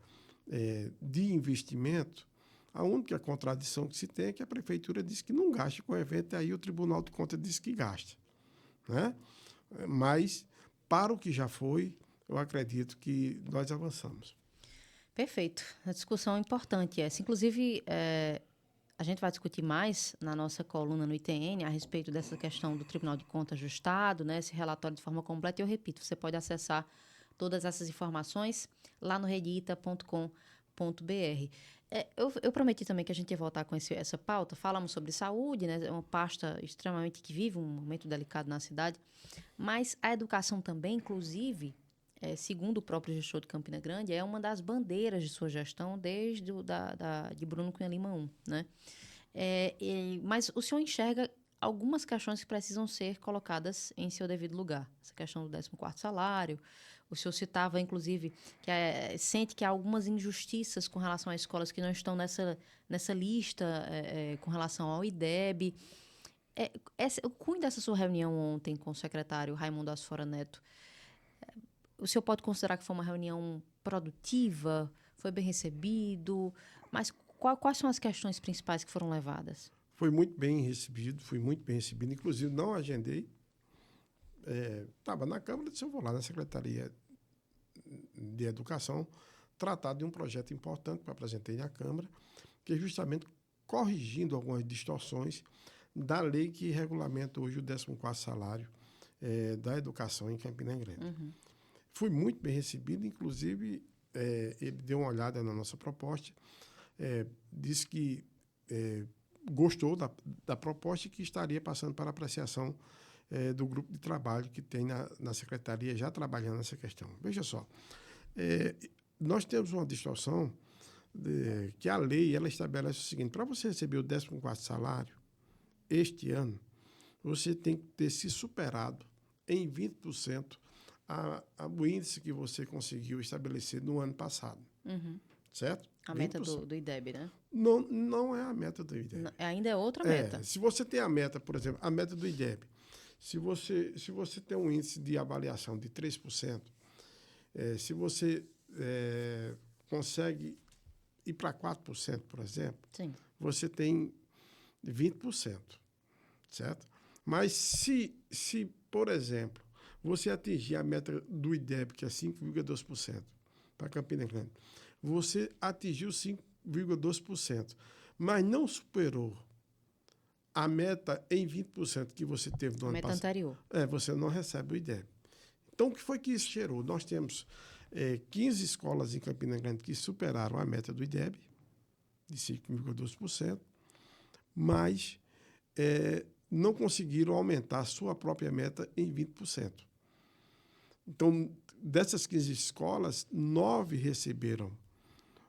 de investimento, A única contradição que se tem é que a prefeitura diz que não gasta com o evento, e aí o Tribunal de Contas diz que gasta, né? Mas, para o que já foi, eu acredito que nós avançamos. Perfeito. A discussão é importante essa. Inclusive, a gente vai discutir mais na nossa coluna no ITN a respeito dessa questão do Tribunal de Contas ajustado, né, esse relatório de forma completa. E eu repito, você pode acessar todas essas informações lá no redita.com.br. Eu prometi também que a gente ia voltar com essa pauta. Falamos sobre saúde, né, é uma pasta extremamente que vive um momento delicado na cidade, mas a educação também, inclusive, segundo o próprio gestor de Campina Grande, é uma das bandeiras de sua gestão desde de Bruno Cunha Lima I, né? Mas o senhor enxerga algumas questões que precisam ser colocadas em seu devido lugar. Essa questão do 14º salário. O senhor citava, inclusive, que sente que há algumas injustiças com relação às escolas que não estão nessa lista com relação ao IDEB. O cunho dessa sua reunião ontem com o secretário Raimundo Asfora Neto, o senhor pode considerar que foi uma reunião produtiva, foi bem recebido, mas quais são as questões principais que foram levadas? Fui muito bem recebido, inclusive não agendei. Estava na Câmara, disse eu vou lá na Secretaria de Educação tratar de um projeto importante que eu apresentei na Câmara, que é justamente corrigindo algumas distorções da lei que regulamenta hoje o 14º salário da educação em Campina Grande. Uhum. Fui muito bem recebido, inclusive ele deu uma olhada na nossa proposta, disse que gostou da proposta e que estaria passando para apreciação do grupo de trabalho que tem na Secretaria já trabalhando nessa questão. Veja só, nós temos uma distorção que a lei ela estabelece o seguinte: para você receber o 14º salário este ano, você tem que ter se superado em 20% o índice que você conseguiu estabelecer no ano passado. Uhum. Certo? A meta do IDEB, né? Não é a meta do IDEB. Ainda é outra meta. Se você tem a meta, por exemplo, a meta do IDEB, se você tem um índice de avaliação de 3%, se você consegue ir para 4%, por exemplo, sim, você tem 20%, certo? Mas se, por exemplo, você atingir a meta do IDEB, que é 5,2% para Campina Grande, você atingiu 5,2%, mas não superou a meta em 20% que você teve no ano passado. A meta anterior. Você não recebe o IDEB. Então, o que foi que isso gerou? Nós temos 15 escolas em Campina Grande que superaram a meta do IDEB, de 5,2%, mas não conseguiram aumentar a sua própria meta em 20%. Então, dessas 15 escolas, 9 receberam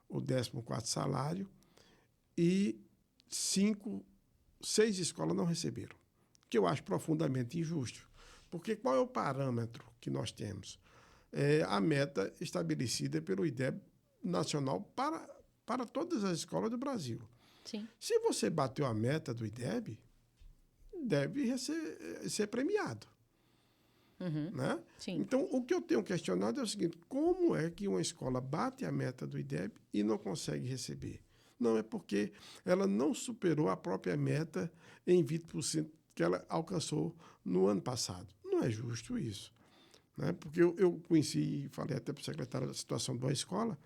o 14º salário e 6 escolas não receberam, que eu acho profundamente injusto. Porque qual é o parâmetro que nós temos? A meta estabelecida pelo IDEB nacional para todas as escolas do Brasil. Sim. Se você bateu a meta do IDEB, deve ser premiado. Uhum. Né? Sim. Então, o que eu tenho questionado é o seguinte: como é que uma escola bate a meta do IDEB e não consegue receber? Não, é porque ela não superou a própria meta em 20% que ela alcançou no ano passado. Não é justo isso. Né? Porque eu conheci e falei até para o secretário da situação de uma escola,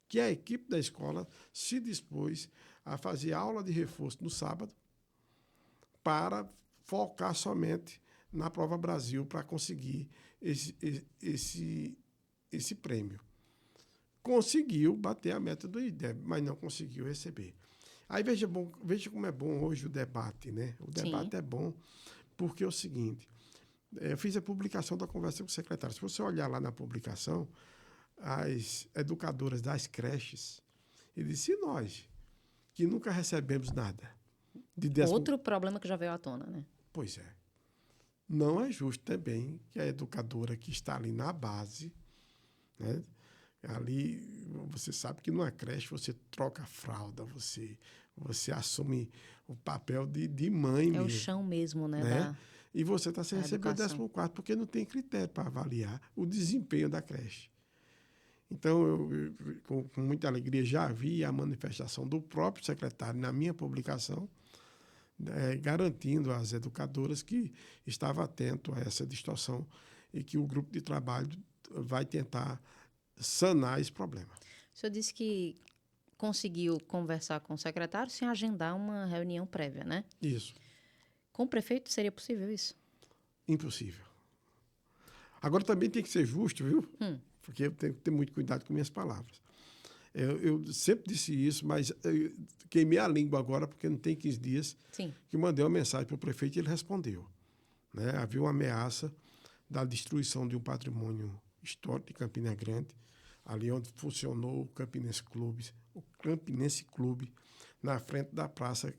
que a equipe da escola se dispôs a fazer aula de reforço no sábado para focar somente na Prova Brasil para conseguir esse prêmio. Conseguiu bater a meta do IDEB, mas não conseguiu receber. Aí veja como é bom hoje o debate, né? O debate é bom porque é o seguinte: eu fiz a publicação da conversa com o secretário. Se você olhar lá na publicação, as educadoras das creches, ele disse: e nós, que nunca recebemos nada. Outro problema que já veio à tona, né? Pois é. Não é justo também que a educadora que está ali na base, né? Ali, você sabe que numa creche você troca a fralda, você assume o papel de mãe mesmo. É o chão mesmo, né? E você está sem receber o 14º, porque não tem critério para avaliar o desempenho da creche. Então, com muita alegria, já vi a manifestação do próprio secretário na minha publicação, garantindo às educadoras que estava atento a essa distorção e que o grupo de trabalho vai tentar sanar esse problema. O senhor disse que conseguiu conversar com o secretário sem agendar uma reunião prévia, né? Isso. Com o prefeito seria possível isso? Impossível. Agora também tem que ser justo, viu? Porque eu tenho que ter muito cuidado com minhas palavras. Eu sempre disse isso, mas eu queimei a língua agora porque não tem 15 dias Sim. que mandei uma mensagem para o prefeito e ele respondeu. Né? Havia uma ameaça da destruição de um patrimônio histórico de Campina Grande, ali onde funcionou o Campinense Clube, na frente da Praça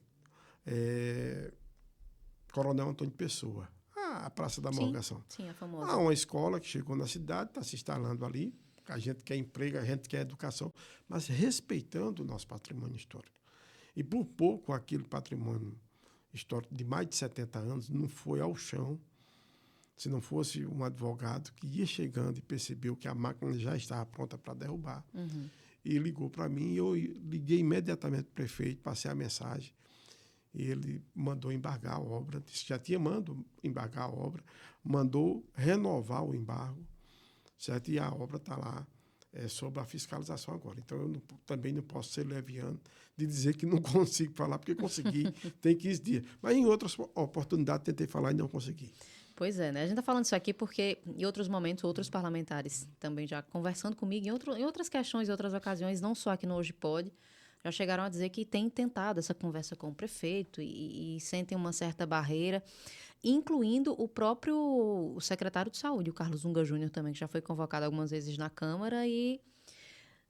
Coronel Antônio Pessoa, a Praça da Morgação. Sim, a famosa. Há uma escola que chegou na cidade, está se instalando ali, a gente quer emprego, a gente quer educação, mas respeitando o nosso patrimônio histórico. E por pouco aquele patrimônio histórico de mais de 70 anos não foi ao chão, se não fosse um advogado que ia chegando e percebeu que a máquina já estava pronta para derrubar. E ligou para mim, e eu liguei imediatamente para o prefeito, passei a mensagem, e ele mandou embargar a obra, disse que já tinha mandado embargar a obra, mandou renovar o embargo, certo? E a obra está lá sob a fiscalização agora. Então, eu também não posso ser leviano de dizer que não consigo falar, porque consegui, tem 15 dias. Mas em outras oportunidades tentei falar e não consegui. Pois é, né? A gente está falando isso aqui porque, em outros momentos, outros parlamentares também já conversando comigo, em outras questões, em outras ocasiões, não só aqui no Hoje Pode, já chegaram a dizer que têm tentado essa conversa com o prefeito e sentem uma certa barreira, incluindo o próprio secretário de Saúde, o Carlos Unga Júnior também, que já foi convocado algumas vezes na Câmara e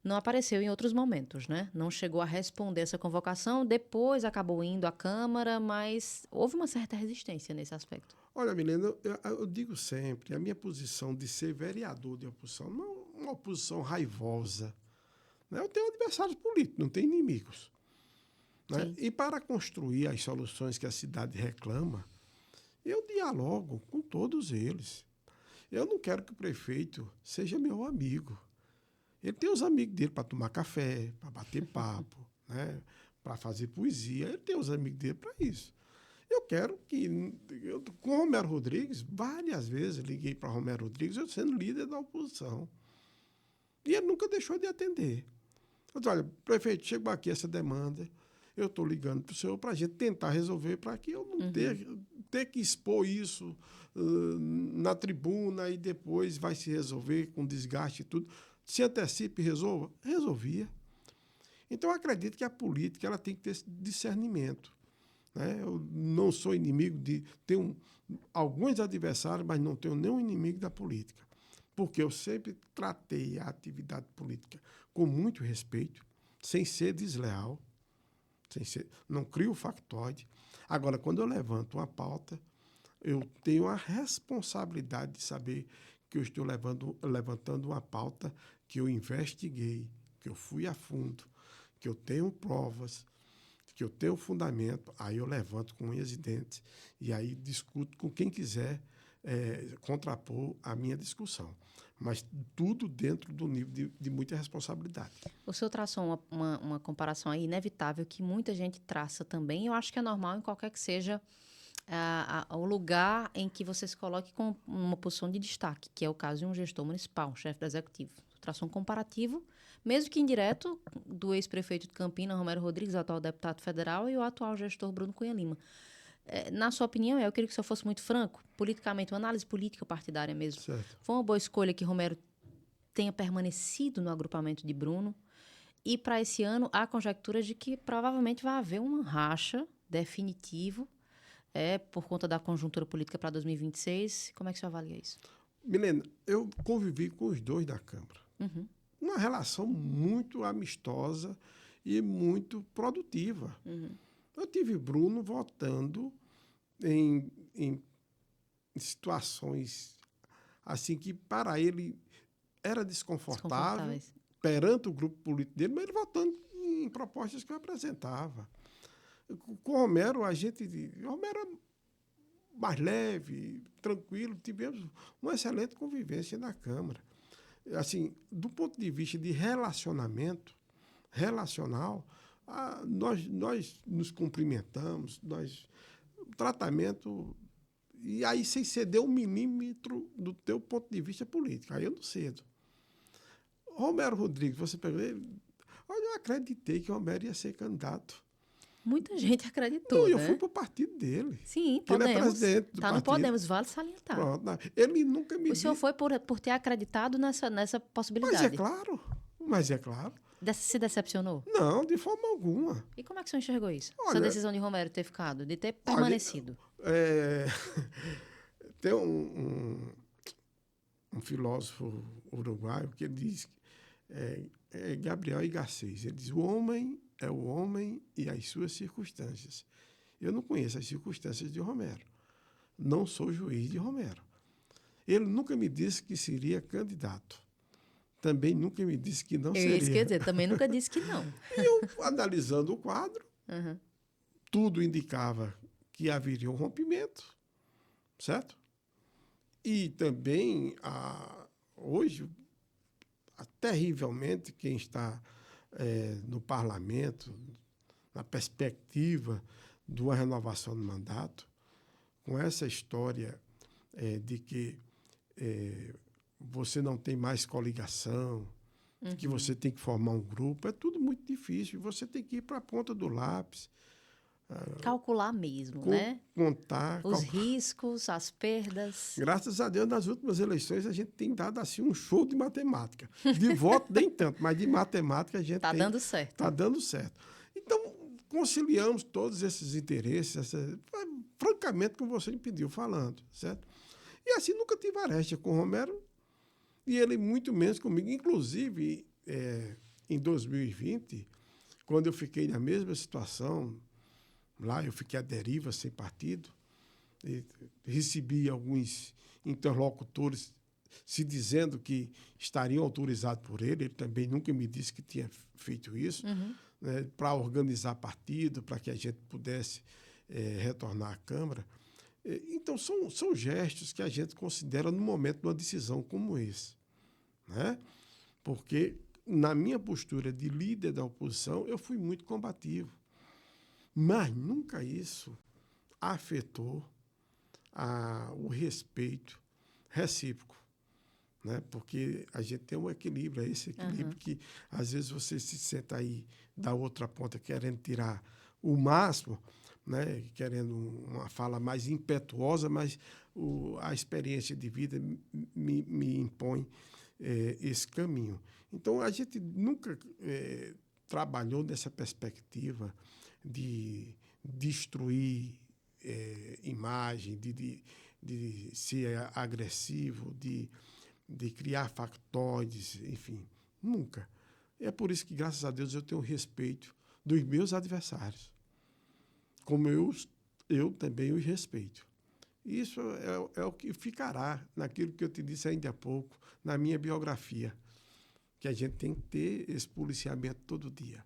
não apareceu em outros momentos, né? Não chegou a responder essa convocação, depois acabou indo à Câmara, mas houve uma certa resistência nesse aspecto. Olha, Milena, eu digo sempre, a minha posição de ser vereador de oposição não é uma oposição raivosa. Né? Eu tenho adversários políticos, não tenho inimigos. Né? E para construir as soluções que a cidade reclama, eu dialogo com todos eles. Eu não quero que o prefeito seja meu amigo. Ele tem os amigos dele para tomar café, para bater papo, né? Para fazer poesia. Ele tem os amigos dele para isso. Eu quero que... com o Romero Rodrigues, várias vezes liguei para Romero Rodrigues, eu sendo líder da oposição. E ele nunca deixou de atender. Eu disse, olha, prefeito, chegou aqui essa demanda, eu estou ligando para o senhor para a gente tentar resolver, para que eu não ter que expor isso na tribuna e depois vai se resolver com desgaste e tudo. Se antecipe e resolva, resolvia. Então, eu acredito que a política ela tem que ter esse discernimento. Né? Eu não sou inimigo de... Tenho alguns adversários, mas não tenho nenhum inimigo da política. Porque eu sempre tratei a atividade política com muito respeito, sem ser desleal, não crio factoide. Agora, quando eu levanto uma pauta, eu tenho a responsabilidade de saber que eu estou levantando uma pauta que eu investiguei, que eu fui a fundo, que eu tenho provas, que eu tenho fundamento, aí eu levanto com unhas e dentes e aí discuto com quem quiser contrapor a minha discussão. Mas tudo dentro do nível de muita responsabilidade. O senhor traçou uma comparação aí inevitável que muita gente traça também. Eu acho que é normal em qualquer que seja o lugar em que você se coloque com uma posição de destaque, que é o caso de um gestor municipal, um chefe do executivo. Traçou um comparativo, mesmo que indireto, do ex-prefeito de Campina, Romero Rodrigues, atual deputado federal, e o atual gestor Bruno Cunha Lima. Na sua opinião, eu queria que o senhor fosse muito franco, politicamente, uma análise política partidária mesmo. Certo. Foi uma boa escolha que Romero tenha permanecido no agrupamento de Bruno, e para esse ano há conjecturas de que provavelmente vai haver uma racha definitivo por conta da conjuntura política para 2026. Como é que o senhor avalia isso? Milena, eu convivi com os dois da Câmara. Uma relação muito amistosa e muito produtiva. Eu tive Bruno votando em situações assim que para ele era desconfortável perante o grupo político dele, mas ele votando em propostas que eu apresentava. Com o Romero, o Romero é mais leve, tranquilo, tivemos uma excelente convivência na Câmara. assim, do ponto de vista de relacionamento, relacional, nós nos cumprimentamos, o tratamento, e aí sem ceder um milímetro do teu ponto de vista político. Aí eu não cedo. Romero Rodrigues, você pegou ele, olha, eu acreditei que o Romero ia ser candidato. Muita gente acreditou, Eu né? fui para o partido dele. Sim, Que ele é Podemos. presidente do Tá no partido. Podemos, vale salientar. Pronto, ele nunca me O senhor disse. foi por ter acreditado nessa Mas é possibilidade. claro, mas é claro. Se decepcionou? Não, de forma alguma. E como é que o senhor enxergou isso? Essa Olha, decisão de Romero ter ficado, de ter permanecido. É, tem um filósofo uruguaio que ele diz, Gabriel Garcês, ele diz, o homem é o homem e as suas circunstâncias. Eu não conheço as circunstâncias de Romero. Não sou juiz de Romero. Ele nunca me disse que seria candidato. Também nunca me disse que não seria. Isso quer dizer, também nunca disse que não. E eu, analisando o quadro, Uhum. tudo indicava que haveria um rompimento, certo? E também, hoje, terrivelmente, quem está no parlamento, na perspectiva de uma renovação do mandato, com essa história de que você não tem mais coligação, que você tem que formar um grupo, é tudo muito difícil. Você tem que ir para a ponta do lápis. Calcular mesmo, né? Contar. Os riscos, as perdas. Graças a Deus, nas últimas eleições, a gente tem dado assim um show de matemática. De voto, nem tanto, mas de matemática a gente Tá dando certo. Está dando certo. Então, conciliamos todos esses interesses, francamente, como você me pediu, falando, certo? E assim, nunca tive aresta com o Romero, e ele muito menos comigo. Inclusive, em 2020, quando eu fiquei na mesma situação, lá eu fiquei à deriva, sem partido, e recebi alguns interlocutores se dizendo que estariam autorizados por ele. Ele também nunca me disse que tinha feito isso, né, para organizar partido, para que a gente pudesse retornar à Câmara. Então, são gestos que a gente considera no momento de uma decisão como esse, né? Porque, na minha postura de líder da oposição, eu fui muito combativo. Mas nunca isso afetou o respeito recíproco, né? Porque a gente tem um equilíbrio, esse equilíbrio que, às vezes, você se senta aí da outra ponta querendo tirar o máximo, né? Querendo uma fala mais impetuosa, mas a experiência de vida me impõe esse caminho. Então, a gente nunca trabalhou nessa perspectiva de destruir imagem, de ser agressivo, de criar factoides, enfim, nunca. É por isso que, graças a Deus, eu tenho respeito dos meus adversários, como eu também os respeito. Isso é o que ficará naquilo que eu te disse ainda há pouco, na minha biografia, que a gente tem que ter esse policiamento todo dia.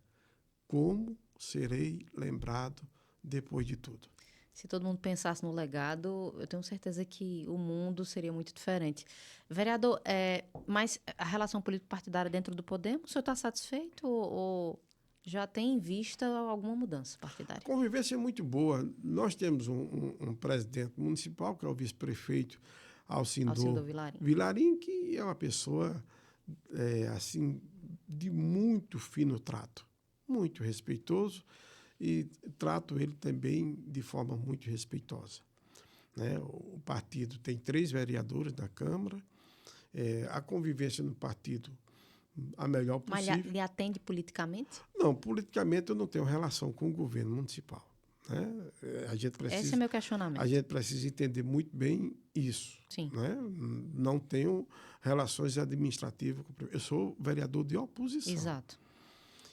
Como serei lembrado depois de tudo? Se todo mundo pensasse no legado, eu tenho certeza que o mundo seria muito diferente. Vereador, mas a relação político-partidária dentro do Podemos, o senhor está satisfeito ou já tem em vista alguma mudança partidária? A convivência é muito boa. Nós temos um presidente municipal, que é o vice-prefeito Alcindor Vilarim, que é uma pessoa assim, de muito fino trato, muito respeitoso, e trato ele também de forma muito respeitosa, né? O partido tem 3 vereadores na Câmara, a convivência no partido a melhor possível. Mas lhe atende politicamente? Não, politicamente eu não tenho relação com o governo municipal, né? Esse é meu questionamento. A gente precisa entender muito bem isso. Sim. Né? Não tenho relações administrativas. Eu sou vereador de oposição. Exato.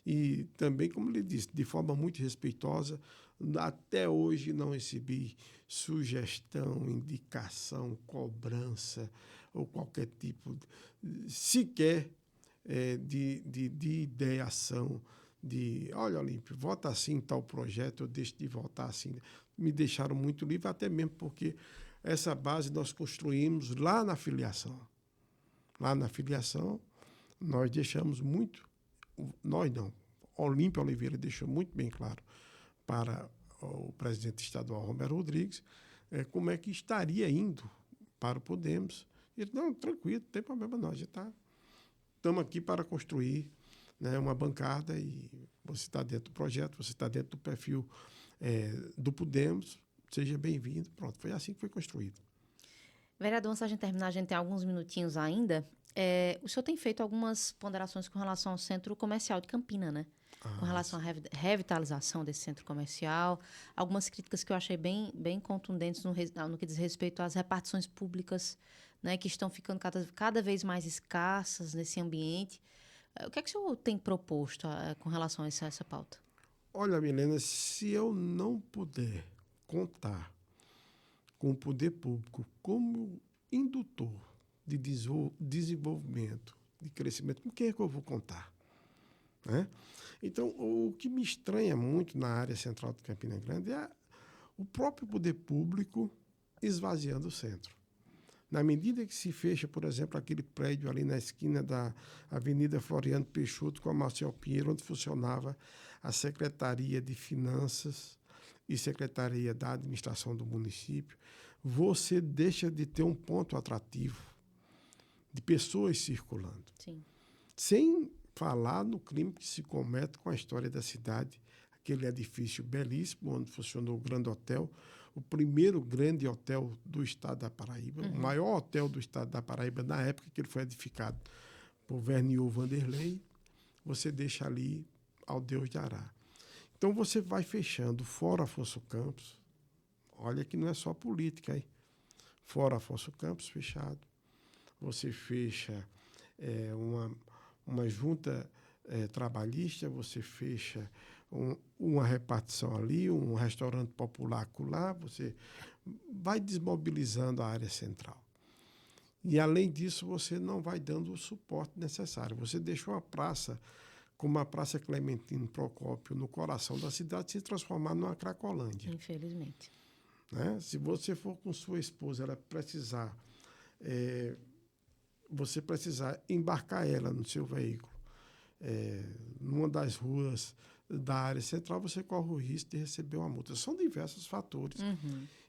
E também, como lhe disse, de forma muito respeitosa, até hoje não recebi sugestão, indicação, cobrança ou qualquer tipo, sequer de ideação, de, olha, Olímpio, vota assim em tal projeto, eu deixo de votar assim. Me deixaram muito livre, até mesmo porque essa base nós construímos lá na filiação. lá na filiação, nós deixamos muito, nós não, Olímpio Oliveira deixou muito bem claro para o presidente estadual, Romero Rodrigues, como é que estaria indo para o Podemos. Ele, não, tranquilo, não tem problema não, a gente estamos aqui para construir, né, uma bancada e você está dentro do projeto, você está dentro do perfil do Podemos, seja bem-vindo. Pronto, foi assim que foi construído. Vereador, antes da gente terminar, a gente tem alguns minutinhos ainda. O senhor tem feito algumas ponderações com relação ao centro comercial de Campina, né? Com relação à revitalização desse centro comercial. Algumas críticas que eu achei bem contundentes no que diz respeito às repartições públicas, né, que estão ficando cada vez mais escassas nesse ambiente. O que é que o senhor tem proposto com relação a essa pauta? Olha, Milena, se eu não puder contar com o poder público como indutor de desenvolvimento, de crescimento, com quem é que eu vou contar? Né? Então, o que me estranha muito na área central de Campina Grande é o próprio poder público esvaziando o centro. Na medida que se fecha, por exemplo, aquele prédio ali na esquina da Avenida Floriano Peixoto com a Marcel Pinheiro, onde funcionava a Secretaria de Finanças e Secretaria da Administração do município, você deixa de ter um ponto atrativo de pessoas circulando. Sim. Sem falar no crime que se comete com a história da cidade, aquele edifício belíssimo, onde funcionou o Grande Hotel, o primeiro grande hotel do estado da Paraíba, o maior hotel do estado da Paraíba, na época que ele foi edificado por Vernier Vanderlei, você deixa ali ao Deus de Ará. Então, você vai fechando Fora Afonso Campos, olha que não é só política, hein? Fora Afonso Campos, fechado. Você fecha uma junta trabalhista, você fecha uma repartição ali, um restaurante popular lá, você vai desmobilizando a área central. E, além disso, você não vai dando o suporte necessário. Você deixou a praça, como a Praça Clementino Procópio, no coração da cidade, se transformar numa Cracolândia. Infelizmente. Né? Se você for com sua esposa, ela precisar, você precisar embarcar ela no seu veículo, numa das ruas da área central, você corre o risco de receber uma multa. São diversos fatores.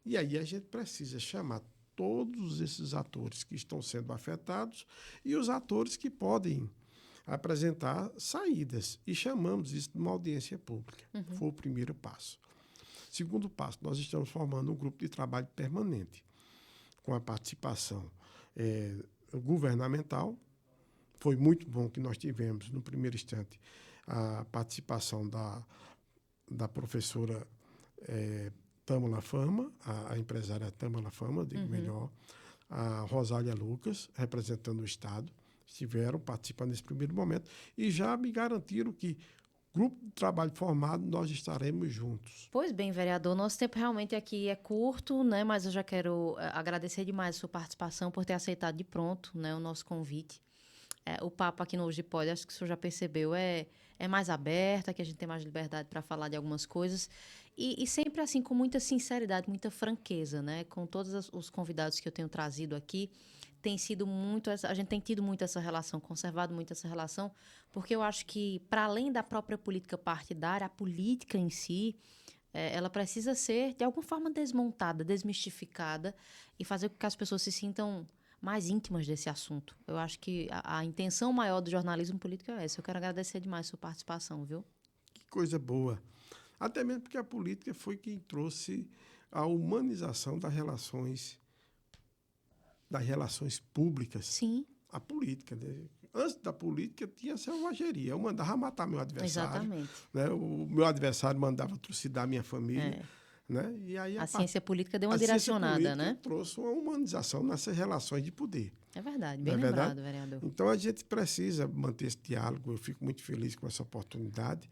E aí a gente precisa chamar todos esses atores que estão sendo afetados e os atores que podem apresentar saídas. E chamamos isso de uma audiência pública. Foi o primeiro passo. Segundo passo, nós estamos formando um grupo de trabalho permanente, com a participação governamental. Foi muito bom que nós tivemos, no primeiro instante, a participação da professora Tâmara Fama, a empresária Tâmara Fama, digo melhor, a Rosália Lucas, representando o Estado, estiveram participando nesse primeiro momento e já me garantiram que grupo de trabalho formado, nós estaremos juntos. Pois bem, vereador, nosso tempo realmente aqui é curto, né? Mas eu já quero agradecer demais a sua participação por ter aceitado de pronto, né, o nosso convite. O papo aqui no Hoje Pode, acho que o senhor já percebeu, é mais aberto, que a gente tem mais liberdade para falar de algumas coisas. E sempre assim, com muita sinceridade, muita franqueza, né? Com todos os convidados que eu tenho trazido aqui, tem sido muito, a gente tem tido muito essa relação, conservado muito essa relação, porque eu acho que, para além da própria política partidária, a política em si, ela precisa ser, de alguma forma, desmontada, desmistificada e fazer com que as pessoas se sintam mais íntimas desse assunto. Eu acho que a intenção maior do jornalismo político é essa. Eu quero agradecer demais a sua participação, viu? Que coisa boa. Até mesmo porque a política foi quem trouxe a humanização das relações públicas. Sim. A política, né? Antes da política tinha selvageria. Eu mandava matar meu adversário. Exatamente. Né? O meu adversário mandava trucidar minha família. Né? E aí a ciência política deu uma direcionada, né? Trouxe uma humanização nessas relações de poder. É verdade, bem lembrado, vereador. Então a gente precisa manter esse diálogo. Eu fico muito feliz com essa oportunidade,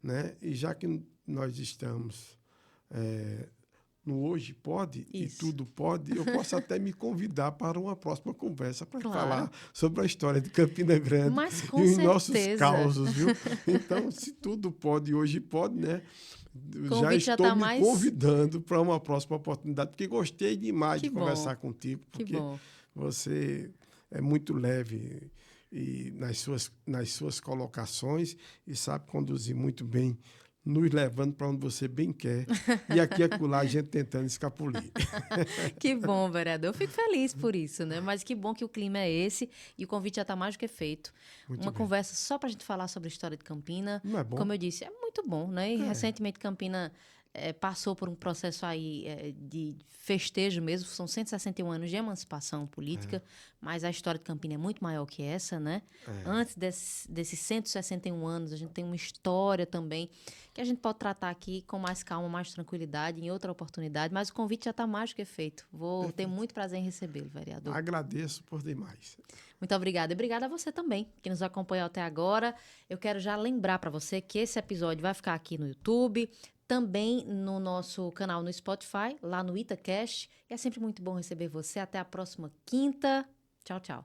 né? E já que nós estamos no Hoje Pode e tudo pode, eu posso até me convidar para uma próxima conversa para falar sobre a história de Campina Grande e os nossos causos, viu? Então, se tudo pode, hoje pode, né? Já estou me convidando para uma próxima oportunidade, porque gostei demais de conversar contigo, porque você é muito leve e nas suas colocações e sabe conduzir muito bem, nos levando para onde você bem quer. E aqui e acolá a gente tentando escapulir. Que bom, vereador. Eu fico feliz por isso, né? Mas que bom que o clima é esse e o convite já está mais do que feito. Muito Uma bem. conversa só para a gente falar sobre a história de Campina. Não é bom? Como eu disse, é muito bom, né? E É. recentemente Campina passou por um processo aí de festejo mesmo. São 161 anos de emancipação política, mas a história de Campina é muito maior que essa, né? Antes desses 161 anos, a gente tem uma história também que a gente pode tratar aqui com mais calma, mais tranquilidade, em outra oportunidade, mas o convite já está mais do que feito. Vou ter muito prazer em recebê-lo, vereador. Agradeço por demais. Muito obrigada. E obrigada a você também, que nos acompanhou até agora. Eu quero já lembrar para você que esse episódio vai ficar aqui no YouTube, também no nosso canal no Spotify, lá no Itacast. E é sempre muito bom receber você. Até a próxima quinta. Tchau, tchau.